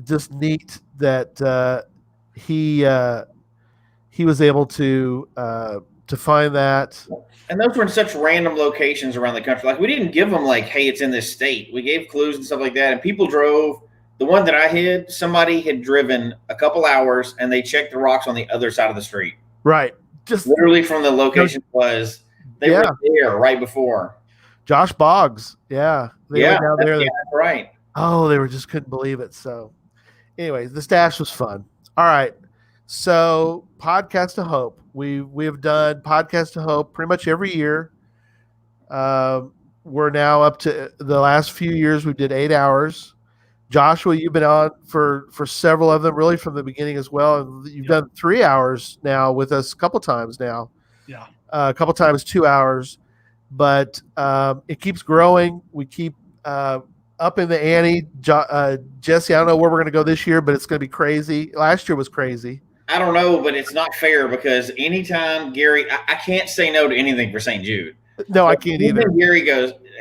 just neat that he was able to find that. And those were in such random locations around the country. Like, we didn't give them like, hey, it's in this state. We gave clues and stuff like that, and people drove. The one that I hid, somebody had driven a couple hours, and they checked the rocks on the other side of the street. Right. Just literally from the location they were there right before. Josh Boggs. Yeah. They went down there. Yeah, right. Oh, they just couldn't believe it. So anyways, the stash was fun. All right. So Podcast of Hope. We have done Podcast of Hope pretty much every year. We're now up to the last few years. We did 8 hours. Joshua, you've been on for several of them, really from the beginning as well. And you've done 3 hours now with us a couple times now. Yeah. A couple times 2 hours. But it keeps growing. We keep up in the ante. Jesse, I don't know where we're going to go this year, but it's going to be crazy. Last year was crazy. I don't know, but it's not fair because anytime Gary, I can't say no to anything for St. Jude. No, I can't either. Gary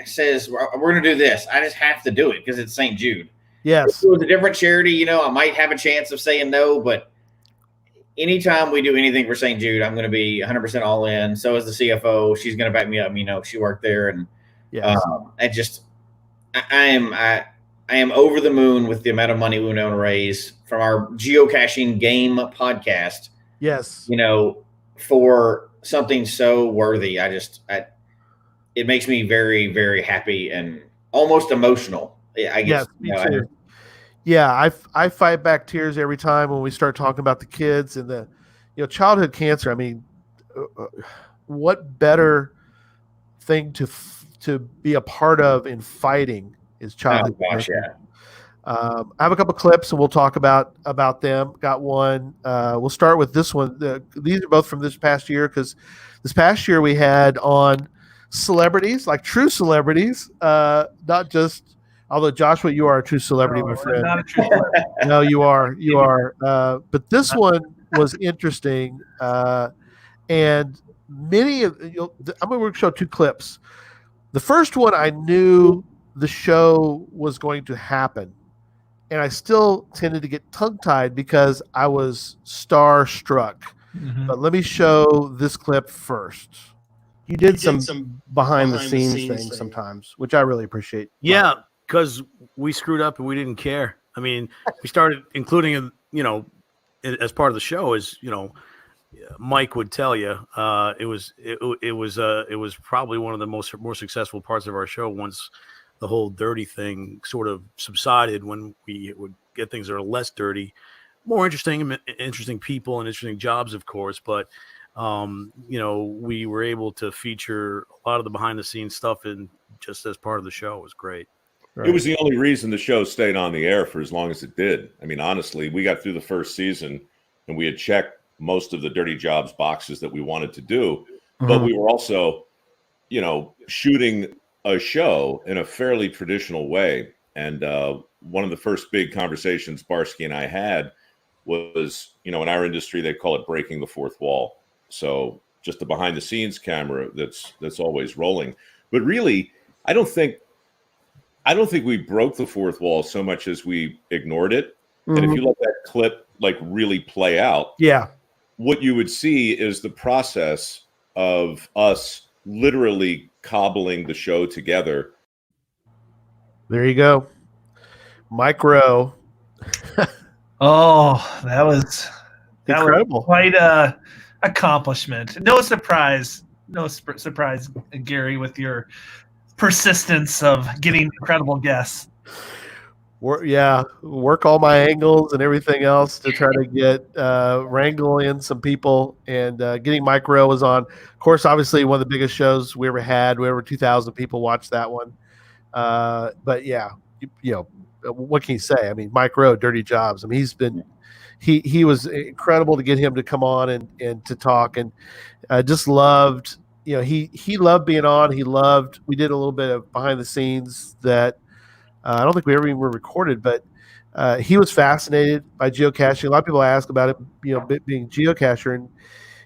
says, we're going to do this. I just have to do it because it's St. Jude. Yes. If it was a different charity, I might have a chance of saying no, but anytime we do anything for St. Jude, I'm going to be 100% all in. So is the CFO. She's going to back me up. She worked there, and I am over the moon with the amount of money we want to raise from our geocaching game podcast. Yes. For something so worthy. It makes me very, very happy and almost emotional. I guess. Yes, me too. Yeah, I fight back tears every time when we start talking about the kids and the, childhood cancer. I mean, what better thing to be a part of in fighting is childhood cancer. I have a couple clips and we'll talk about them. Got one. We'll start with this one. These are both from this past year because this past year we had on celebrities, like true celebrities, not just. Although Joshua, you are a true celebrity, my friend. Not a true celebrity. No, you are. You are. But this one was interesting, and many of I'm going to show 2 clips. The first one, I knew the show was going to happen, and I still tended to get tongue-tied because I was starstruck. Mm-hmm. But let me show this clip first. You did some behind the scenes things sometimes, which I really appreciate. Yeah. Because we screwed up and we didn't care. I mean, we started including, as part of the show, as Mike would tell you, it was probably one of the more successful parts of our show once the whole dirty thing sort of subsided. When we would get things that are less dirty, more interesting people and interesting jobs, of course. But we were able to feature a lot of the behind the scenes stuff and just as part of the show. It was great. Right. It was the only reason the show stayed on the air for as long as it did. I mean, honestly, we got through the first season and we had checked most of the dirty jobs boxes that we wanted to do, but we were also, shooting a show in a fairly traditional way. And one of the first big conversations Barsky and I had was, in our industry, they call it breaking the fourth wall. So just a behind the scenes camera that's always rolling. But really, I don't think we broke the fourth wall so much as we ignored it. And if you let that clip really play out, what you would see is the process of us literally cobbling the show together. There you go. Mike Rowe. Oh, that was incredible. Quite a accomplishment. No surprise, Gary, with your persistence of getting incredible guests. work all my angles and everything else to try to get wrangle in some people, and getting Mike Rowe was on. Of course, obviously one of the biggest shows we ever had. We over 2,000 people watched that one. But yeah, you know, what can you say? I mean, Mike Rowe, Dirty Jobs. I mean, he was incredible to get him to come on and to talk, and just loved. You know, he loved being on. We did a little bit of behind the scenes that I don't think we ever even were recorded, but he was fascinated by geocaching. A lot of people ask about it, you know, being geocacher, and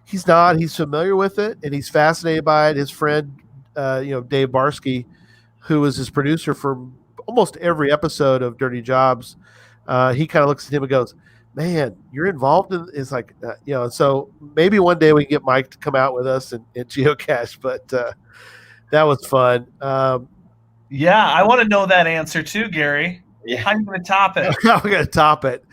he's not. He's familiar with it, and he's fascinated by it. His friend, Dave Barsky, who was his producer for almost every episode of Dirty Jobs, he kind of looks at him and goes, "Man, you're involved in." It's like, So maybe one day we can get Mike to come out with us and geocache, but that was fun. Yeah, I want to know that answer too, Gary. Yeah. How are you going to top it? How are we going to top it?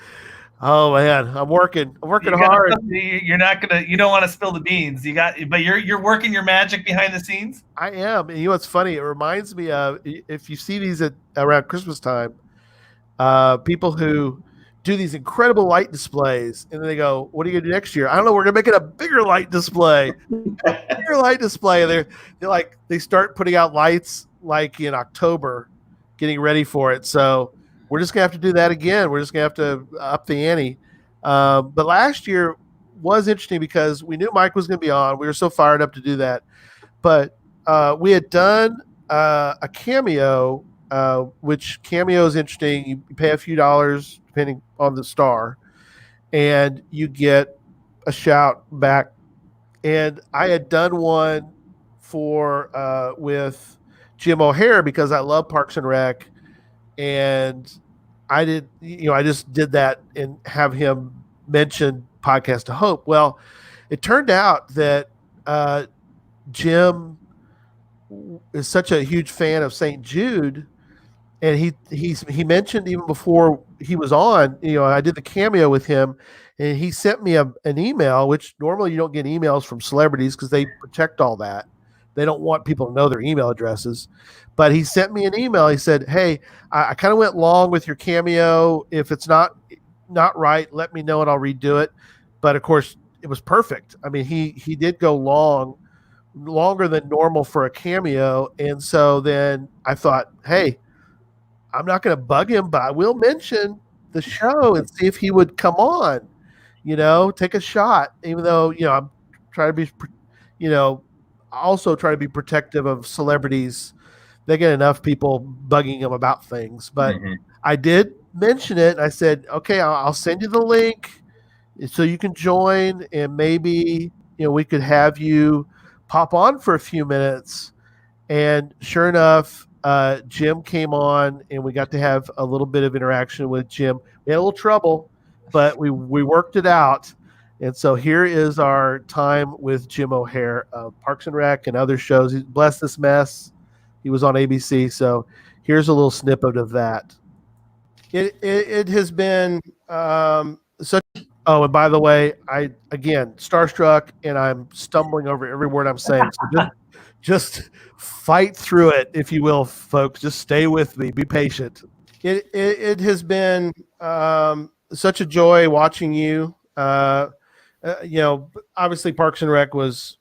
Oh man, I'm working hard. You don't want to spill the beans. But you're working your magic behind the scenes. I am. And you know what's funny? It reminds me of, if you see these around Christmas time, people who do these incredible light displays, and then they go, "What are you gonna do next year?" I don't know. We're gonna make it a bigger light display. Bigger light display. They start putting out lights like in October, getting ready for it. So we're just gonna have to do that again. We're just gonna have to up the ante. But last year was interesting because we knew Mike was gonna be on. We were so fired up to do that. But we had done a cameo, which cameo is interesting. You pay a few dollars depending on the star, and you get a shout back. And I had done one for with Jim O'Hare because I love Parks and Rec, and I just did that and have him mention Podcast of Hope. Well, it turned out that Jim is such a huge fan of St. Jude, and he mentioned even before he was on, I did the cameo with him, and he sent me an email, which normally you don't get emails from celebrities because they protect all that. They don't want people to know their email addresses. But he sent me an email. He said, "Hey, I kind of went long with your cameo. If it's not right, let me know and I'll redo it." But of course, it was perfect. I mean, he did go longer than normal for a cameo. And so then I thought, hey, I'm not going to bug him, but I will mention the show and see if he would come on, take a shot, even though, I'm trying to be, also try to be protective of celebrities. They get enough people bugging them about things, but I did mention it. I said, okay, I'll send you the link so you can join, and maybe, we could have you pop on for a few minutes. And sure enough, Jim came on, and we got to have a little bit of interaction with Jim. We had a little trouble, but we worked it out. And so here is our time with Jim O'Hare of Parks and Rec and other shows. Bless This Mess. He was on ABC. So here's a little snippet of that. It has been such. Oh, and by the way, again starstruck, and I'm stumbling over every word I'm saying. So just fight through it, if you will, folks. Just stay with me. Be patient. It has been such a joy watching you. Obviously Parks and Rec was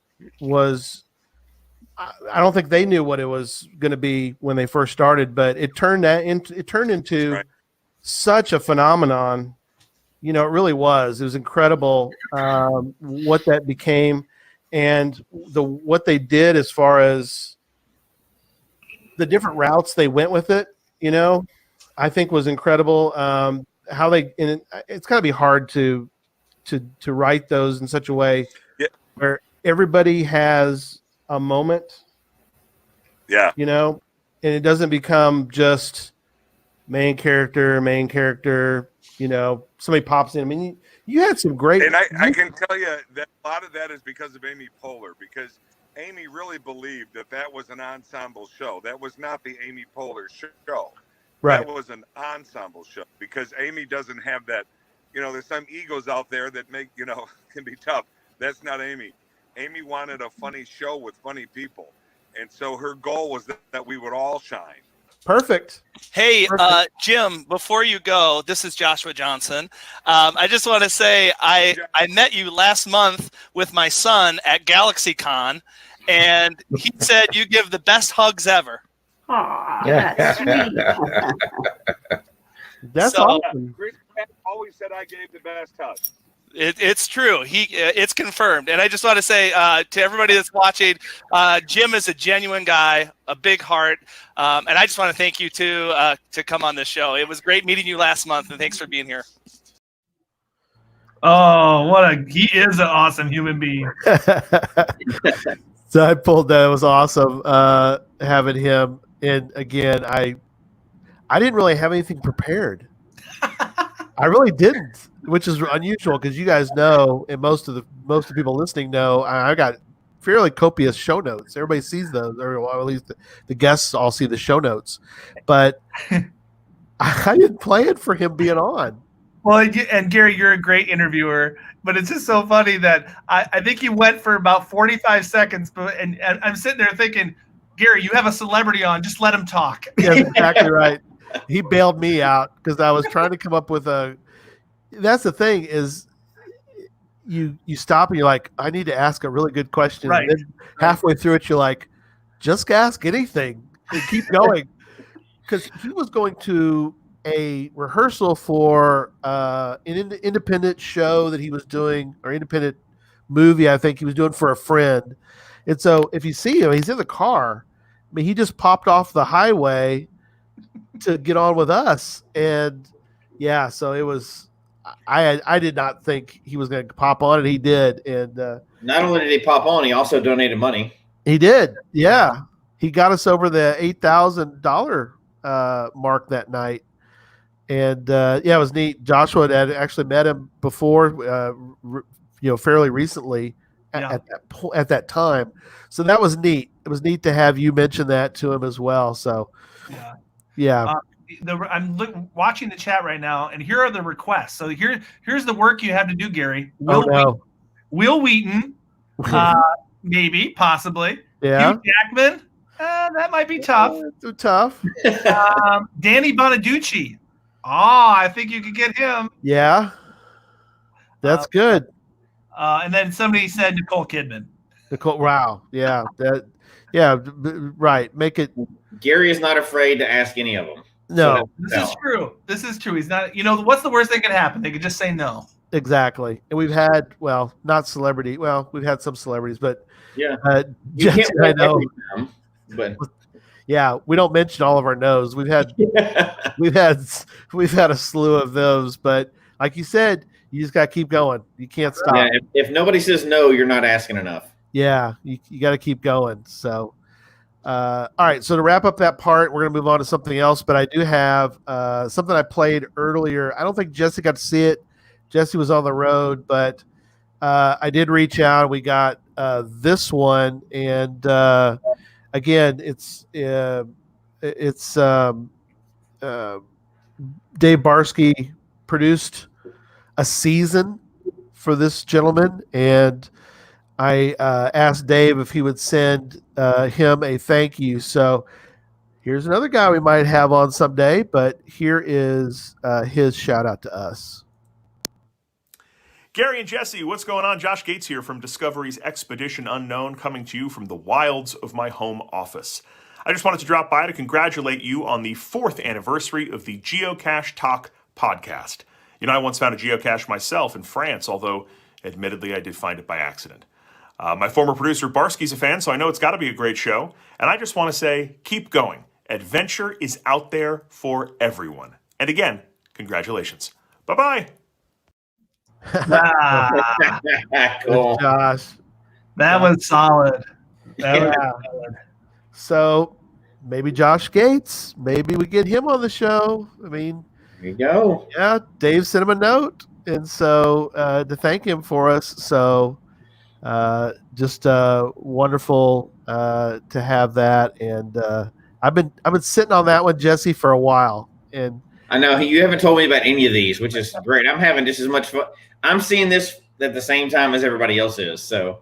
I don't think they knew what it was going to be when they first started, but it turned into right. Such a phenomenon. It really was. It was incredible what that became, and what they did as far as the different routes they went with it. I think was incredible. How it's got to be hard to write those in such a way where everybody has a moment. Yeah. And it doesn't become just main character. Somebody pops in. I mean, you had some great. And I can tell you that a lot of that is because of Amy Poehler, because Amy really believed that was an ensemble show. That was not the Amy Poehler show. Right. That was an ensemble show because Amy doesn't have that. There's some egos out there that can be tough. That's not Amy. Amy wanted a funny show with funny people. And so her goal was that we would all shine. Perfect. Hey, Jim, before you go, this is Joshua Johnson. I just want to say I met you last month with my son at GalaxyCon, and he said you give the best hugs ever. Aw, that's sweet. That's So- awesome. Chris Pratt always said I gave the best hug. It's true. It's confirmed. And I just want to say to everybody that's watching, Jim is a genuine guy, a big heart, and I just want to thank you to come on this show. It was great meeting you last month, and thanks for being here. Oh, he is an awesome human being. So I pulled that. It was awesome having him. And again, I didn't really have anything prepared. I really didn't, which is unusual because you guys know, and most of the people listening know, I got fairly copious show notes. Everybody sees those, or well, at least the guests all see the show notes. But I didn't plan for him being on. Well, and Gary, you're a great interviewer, but it's just so funny that I think you went for about 45 seconds, and I'm sitting there thinking, Gary, you have a celebrity on, just let him talk. Yeah, that's exactly right. He bailed me out because I was trying to come up with a. That's the thing is, you stop and you're like, I need to ask a really good question. Right. And then halfway through it, you're like, just ask anything and keep going. Because he was going to a rehearsal for an independent show that he was doing, or independent movie, I think he was doing for a friend. And so if you see him, he's in the car. I mean, he just popped off the highway to get on with us. And yeah, so it was, I did not think he was going to pop on, and he did. And not only did he pop on, he also donated money. He did. Yeah. He got us over the $8,000 mark that night. And yeah, it was neat. Joshua had actually met him before, fairly recently at that time. So that was neat. It was neat to have you mention that to him as well. So yeah. I'm watching the chat right now, and here are the requests. So here's the work you have to do, Gary. Will Wheaton, maybe, possibly. Yeah. Hugh Jackman, that might be tough. Too tough. Danny Bonaducci. I think you could get him. Yeah. That's good. And then somebody said Nicole Kidman. Wow. Yeah. Right. Make it. Gary is not afraid to ask any of them. No. This is true. This is true. He's not, what's the worst that could happen? They could just say no. Exactly. And we've had, not celebrity. Well, we've had some celebrities, but yeah. Jesse, I know. But yeah, we don't mention all of our no's. We've had a slew of those, but like you said, you just got to keep going. You can't stop. Yeah, if nobody says no, you're not asking enough. Yeah, you got to keep going. So, all right. So to wrap up that part, we're going to move on to something else. But I do have something I played earlier. I don't think Jesse got to see it. Jesse was on the road, but I did reach out. We got this one, and again, it's Dave Barsky produced a season for this gentleman, and I asked Dave if he would send him a thank you. So here's another guy we might have on someday, but here is his shout out to us. Gary and Jesse, what's going on? Josh Gates here from Discovery's Expedition Unknown, coming to you from the wilds of my home office. I just wanted to drop by to congratulate you on the 4th anniversary of the Geocache Talk podcast. I once found a geocache myself in France, although admittedly I did find it by accident. My former producer Barsky's a fan, so I know it's got to be a great show. And I just want to say, keep going. Adventure is out there for everyone. And again, congratulations. Bye-bye. Cool. Josh. That was solid. So maybe Josh Gates, maybe we get him on the show. I mean, there you go. Yeah, Dave sent him a note, and so to thank him for us. So just wonderful to have that, and I've been sitting on that one, Jesse, for a while, and I know you haven't told me about any of these, which is great. I'm having just as much fun. I'm seeing this at the same time as everybody else is. So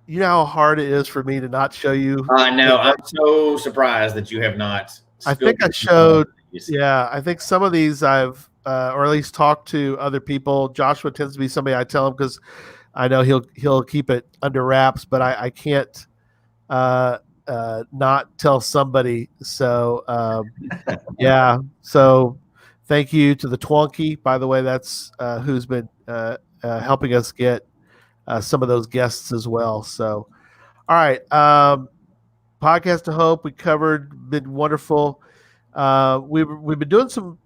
you know how hard it is for me to not show you. I know. I'm so surprised that you have not I think I showed. Yeah, I think some of these I've, or at least talked to other people. Joshua tends to be somebody I tell him because I know he'll keep it under wraps, but I can't not tell somebody. So yeah. So thank you to the Twonky, by the way. That's who's been helping us get some of those guests as well. So all right. Podcast to Hope we covered, been wonderful. We've been doing some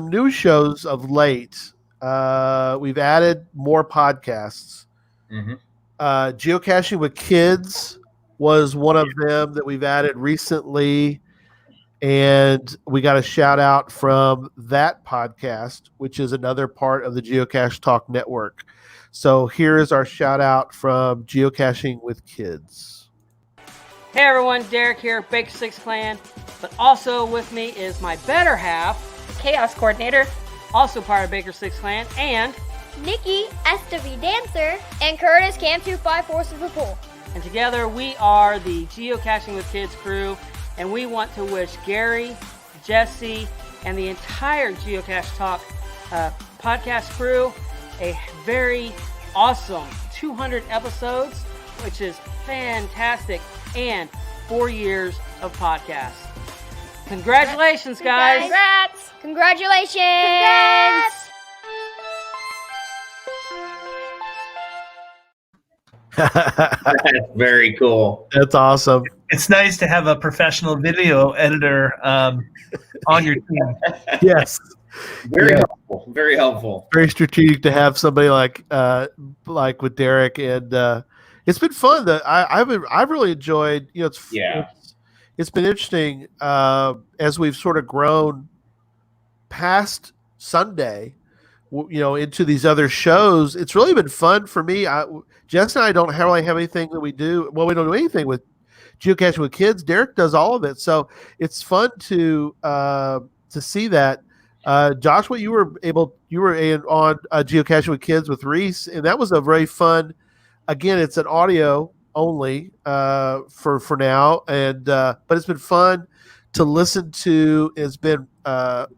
new shows of late. We've added more podcasts. Mhm. Geocaching with Kids was one of them that we've added recently, and we got a shout out from that podcast, which is another part of the Geocache Talk Network. So here is our shout out from Geocaching with Kids. Hey everyone, Derek here, Baker 6 Clan, but also with me is my better half, Chaos Coordinator, also part of Baker 6 Clan, and Nikki, SW Dancer, and Curtis, Cam 254 Super Pool. And together we are the Geocaching with Kids crew, and we want to wish Gary, Jesse, and the entire Geocache Talk podcast crew a very awesome 200 episodes, which is fantastic, and 4 years of podcasts. Congratulations, guys! Congrats! Congratulations! Congrats! That's very cool. That's awesome. It's nice to have a professional video editor on your team. Yes. Very helpful. Very helpful. Very strategic to have somebody like with Derek, and it's been fun. I've really enjoyed. It's been interesting as we've sort of grown past Sunday, into these other shows. It's really been fun for me. Jess and I don't really have anything that we do. Well, we don't do anything with Geocaching with Kids. Derek does all of it, so it's fun to see that. Joshua, you were on Geocaching with Kids with Reese, and that was a very fun. Again, it's an audio only for now, and but it's been fun to listen to. It's been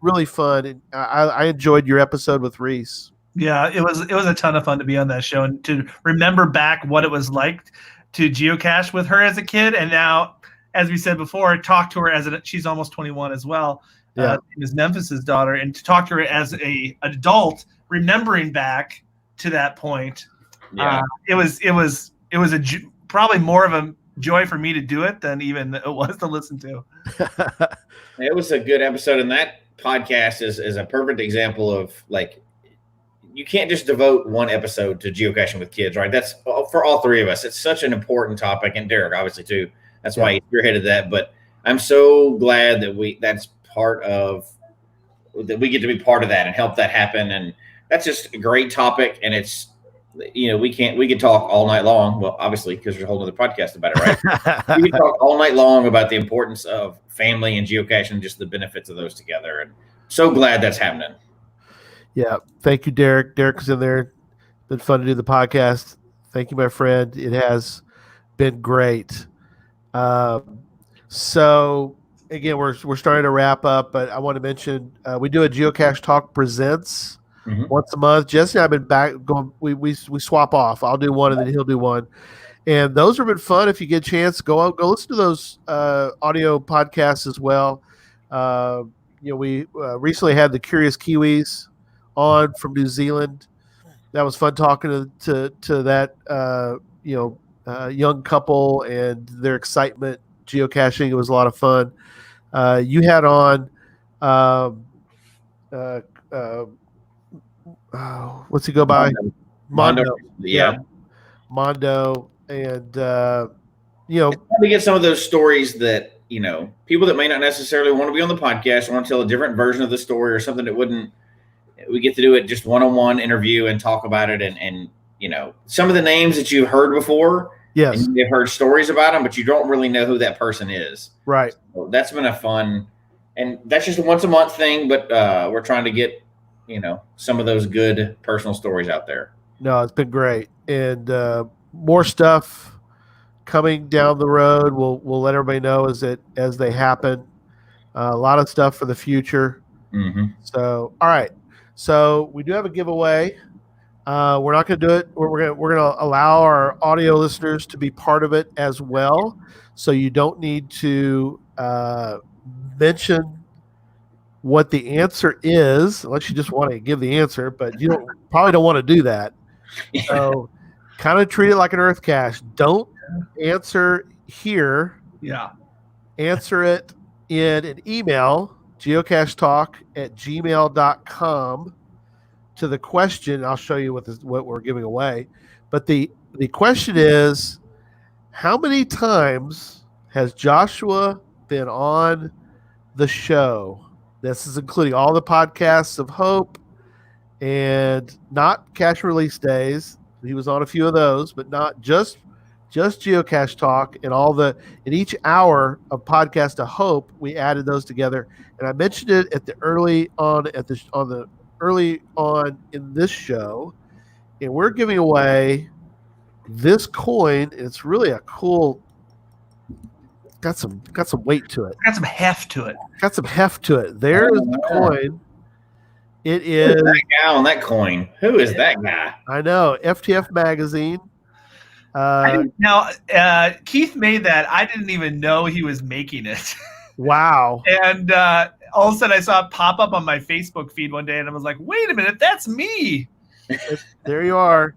really fun, and I enjoyed your episode with Reese. Yeah, it was a ton of fun to be on that show and to remember back what it was like to geocache with her as a kid, and now, as we said before, talk to her as she's almost 21 as well. Yeah. Is Memphis's daughter, and to talk to her as an adult, remembering back to that point. Yeah. It was probably more of a joy for me to do it than even it was to listen to. It was a good episode, and that podcast is a perfect example of, like, you can't just devote one episode to geocaching with kids, right? That's for all three of us. It's such an important topic, and Derek obviously too. That's why he spearheaded that. But I'm so glad that that's part of that. We get to be part of that and help that happen, and that's just a great topic. And it's, we could talk all night long. Well, obviously, because there's a whole other podcast about it, right? We could talk all night long about the importance of family and geocaching, just the benefits of those together. And so glad that's happening. Yeah. Thank you, Derek. Derek's in there. Been fun to do the podcast. Thank you, my friend. It has been great. So again, we're starting to wrap up, but I want to mention we do a Geocache Talk Presents once a month. Jesse and I have been back going. We swap off. I'll do one and then he'll do one, and those have been fun. If you get a chance, go listen to those audio podcasts as well. We recently had the Curious Kiwis on from New Zealand. That was fun talking to that young couple and their excitement geocaching. It was a lot of fun. You had on what's he go by? Mondo. Yeah. Mondo, and it's fun to get some of those stories that people that may not necessarily want to be on the podcast want to tell a different version of the story or something that wouldn't. We get to do it just one-on-one interview and talk about it, and some of the names that you've heard before. Yes, and you've heard stories about them, but you don't really know who that person is. Right. So that's been a fun, and that's just a once a month thing. But we're trying to get some of those good personal stories out there. No, it's been great, and more stuff coming down the road. We'll let everybody know as they happen. A lot of stuff for the future. Mm-hmm. So, all right. So we do have a giveaway. We're not going to do it. We're gonna allow our audio listeners to be part of it as well. So you don't need to mention what the answer is, unless you just want to give the answer. But you probably don't want to do that. So kind of treat it like an Earth cache. Don't answer here. Yeah. Answer it in an email, geocachetalk@gmail.com, to the question. I'll show you what we're giving away. But the question is, how many times has Joshua been on the show? This is including all the podcasts of Hope and not Cache Release Days. He was on a few of those, but not just Geocache Talk, and in each hour of podcast of Hope, we added those together. And I mentioned it at the early on in this show, and we're giving away this coin. It's really a cool. Got some weight to it. Got some heft to it. There's the coin. It is that guy on that coin. Who is that guy? I know. FTF Magazine. Keith made that. I didn't even know he was making it. Wow. And all of a sudden I saw it pop up on my Facebook feed one day, and I was like, wait a minute, that's me. There you are.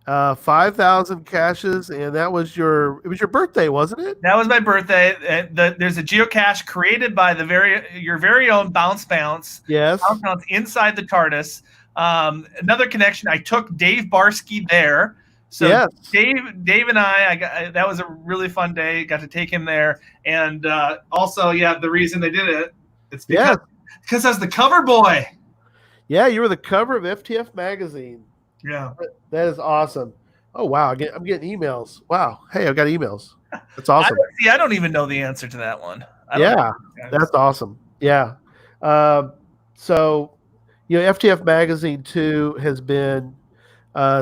5,000 caches, and it was your birthday, wasn't it? That was my birthday. There's a geocache created by your very own Bounce. Yes. Bounce inside the TARDIS. Another connection, I took Dave Barsky there. So yes. Dave and I that was a really fun day. Got to take him there, and also, the reason they did it, it's because I was the cover boy. Yeah, you were the cover of FTF Magazine. Yeah, that is awesome. Oh wow, I'm getting emails. Wow, hey, I've got emails. That's awesome. I don't even know the answer to that one. That's awesome. Yeah. So, FTF Magazine too has been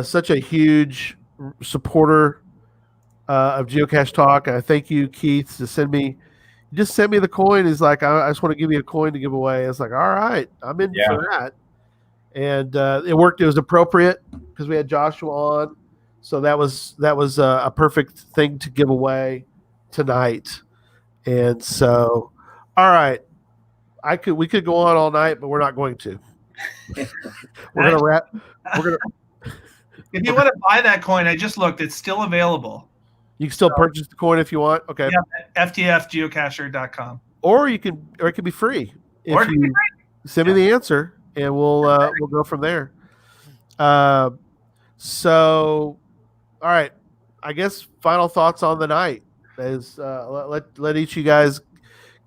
such a huge supporter of Geocache Talk. I thank you, Keith, to send me the coin. He's like, I just want to give you a coin to give away. It's like, all right, I'm in for that. And it worked. It was appropriate because we had Joshua on, so that was a perfect thing to give away tonight. And so, all right, we could go on all night, but we're not going to. We're gonna wrap. If you want to buy that coin, I just looked. It's still available. You can still purchase the coin if you want. Okay. Yeah, ftfgeocacher.com. Or it can be free. If you send me the answer, and we'll go from there. So, all right. I guess final thoughts on the night is let each of you guys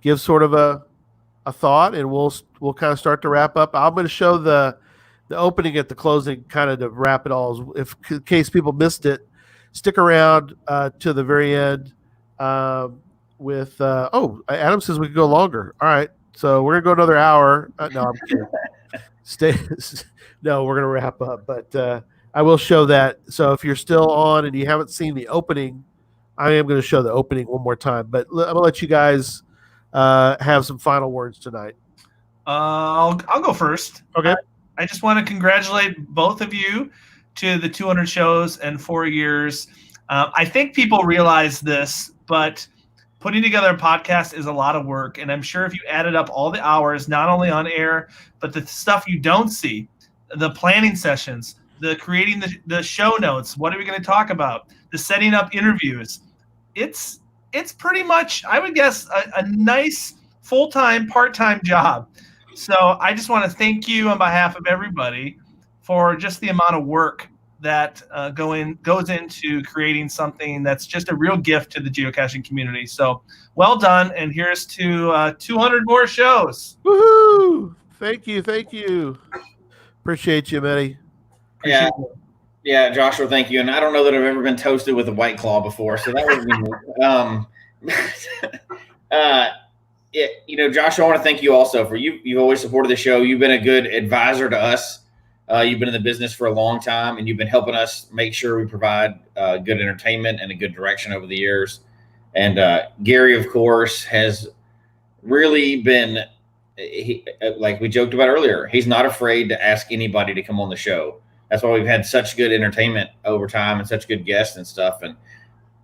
give sort of a thought, and we'll kind of start to wrap up. I'm going to show the opening at the closing, kind of to wrap it all. In case people missed it, stick around to the very end. With Adam says we could go longer. All right, so we're gonna go another hour. No, I'm kidding. No, we're gonna wrap up, but I will show that. So if you're still on and you haven't seen the opening, I am going to show the opening one more time. But I'm gonna let you guys have some final words tonight. I'll go first. Okay. I just want to congratulate both of you to the 200 shows and 4 years. I think people realize this, but putting together a podcast is a lot of work. And I'm sure if you added up all the hours, not only on air, but the stuff you don't see, the planning sessions, the creating the show notes, what are we going to talk about, the setting up interviews, it's pretty much, I would guess, a nice full-time, part-time job. So I just want to thank you on behalf of everybody for just the amount of work that goes into creating something that's just a real gift to the geocaching community. So well done, and here's to 200 more shows. Woohoo! Thank you. Appreciate you, Matty. Yeah, Joshua, thank you. And I don't know that I've ever been toasted with a White Claw before, so that would be Joshua, I want to thank you also for you've always supported the show. You've been a good advisor to us. You've been in the business for a long time, and you've been helping us make sure we provide good entertainment and a good direction over the years. And Gary, of course, has really been, like we joked about earlier, he's not afraid to ask anybody to come on the show. That's why we've had such good entertainment over time and such good guests and stuff. And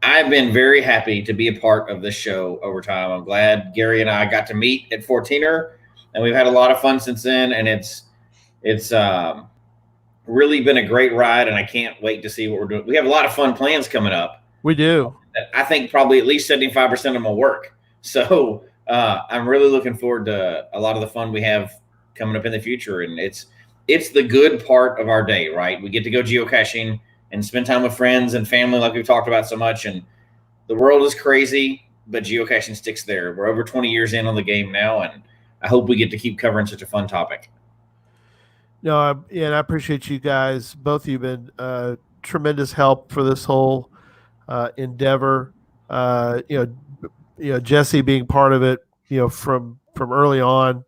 I've been very happy to be a part of this show over time. I'm glad Gary and I got to meet at 14er, and we've had a lot of fun since then. And it's really been a great ride, and I can't wait to see what we're doing. We have a lot of fun plans coming up. We do. I think probably at least 75% of them will work. So I'm really looking forward to a lot of the fun we have coming up in the future. And it's the good part of our day, right? We get to go geocaching and spend time with friends and family like we've talked about so much. And the world is crazy, but geocaching sticks there. We're over 20 years in on the game now, and I hope we get to keep covering such a fun topic. No, and I appreciate you guys. Both of you have been tremendous help for this whole endeavor. Jesse being part of it, from early on,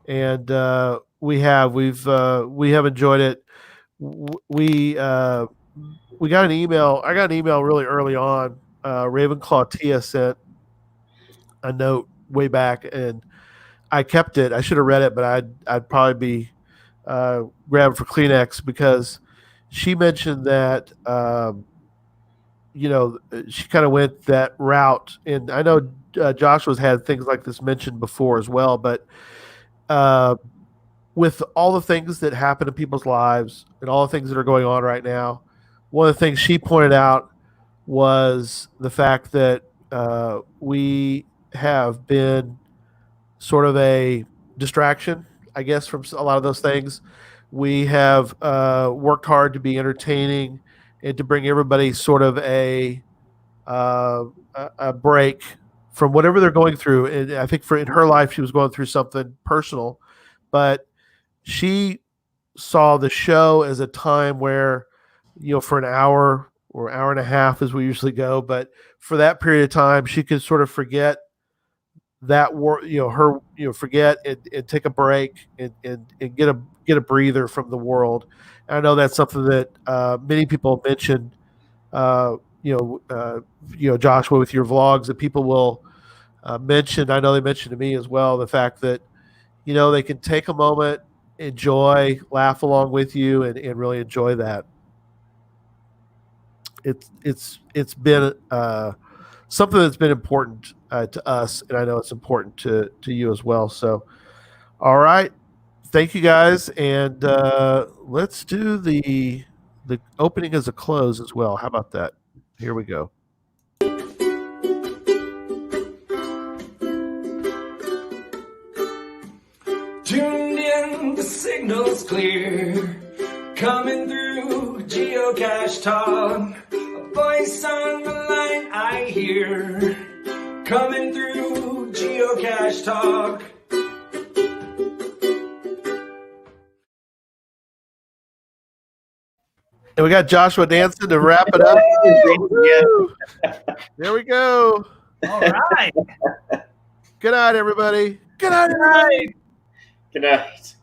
and we have enjoyed it. We got an email. I got an email really early on. Ravenclaw Tia sent a note way back, and I kept it. I should have read it, but I'd probably be grabbing for Kleenex, because she mentioned that she kind of went that route, and I know Joshua's had things like this mentioned before as well, but with all the things that happen in people's lives and all the things that are going on right now, one of the things she pointed out was the fact that we have been sort of a distraction, I guess, from a lot of those things. We have worked hard to be entertaining and to bring everybody sort of a break from whatever they're going through. And I think in her life, she was going through something personal, but she saw the show as a time where, for an hour or hour and a half, as we usually go, but for that period of time, she could sort of forget that forget and take a break and get a breather from the world. And I know that's something that many people mentioned, Joshua, with your vlogs, that people will mention. I know they mentioned to me as well the fact that, they can take a moment, enjoy, laugh along with you, and really enjoy that. It's been something that's been important to us, and I know it's important to you as well. So, all right, thank you guys, and let's do the opening as a close as well. How about that? Here we go. Tuned in, the signal's clear. Coming through Geocache Talk. A voice on the line I hear. Coming through Geocache Talk. And we got Joshua dancing to wrap it up. There we go. All right. Good night, everybody. Good night, everybody. Good night.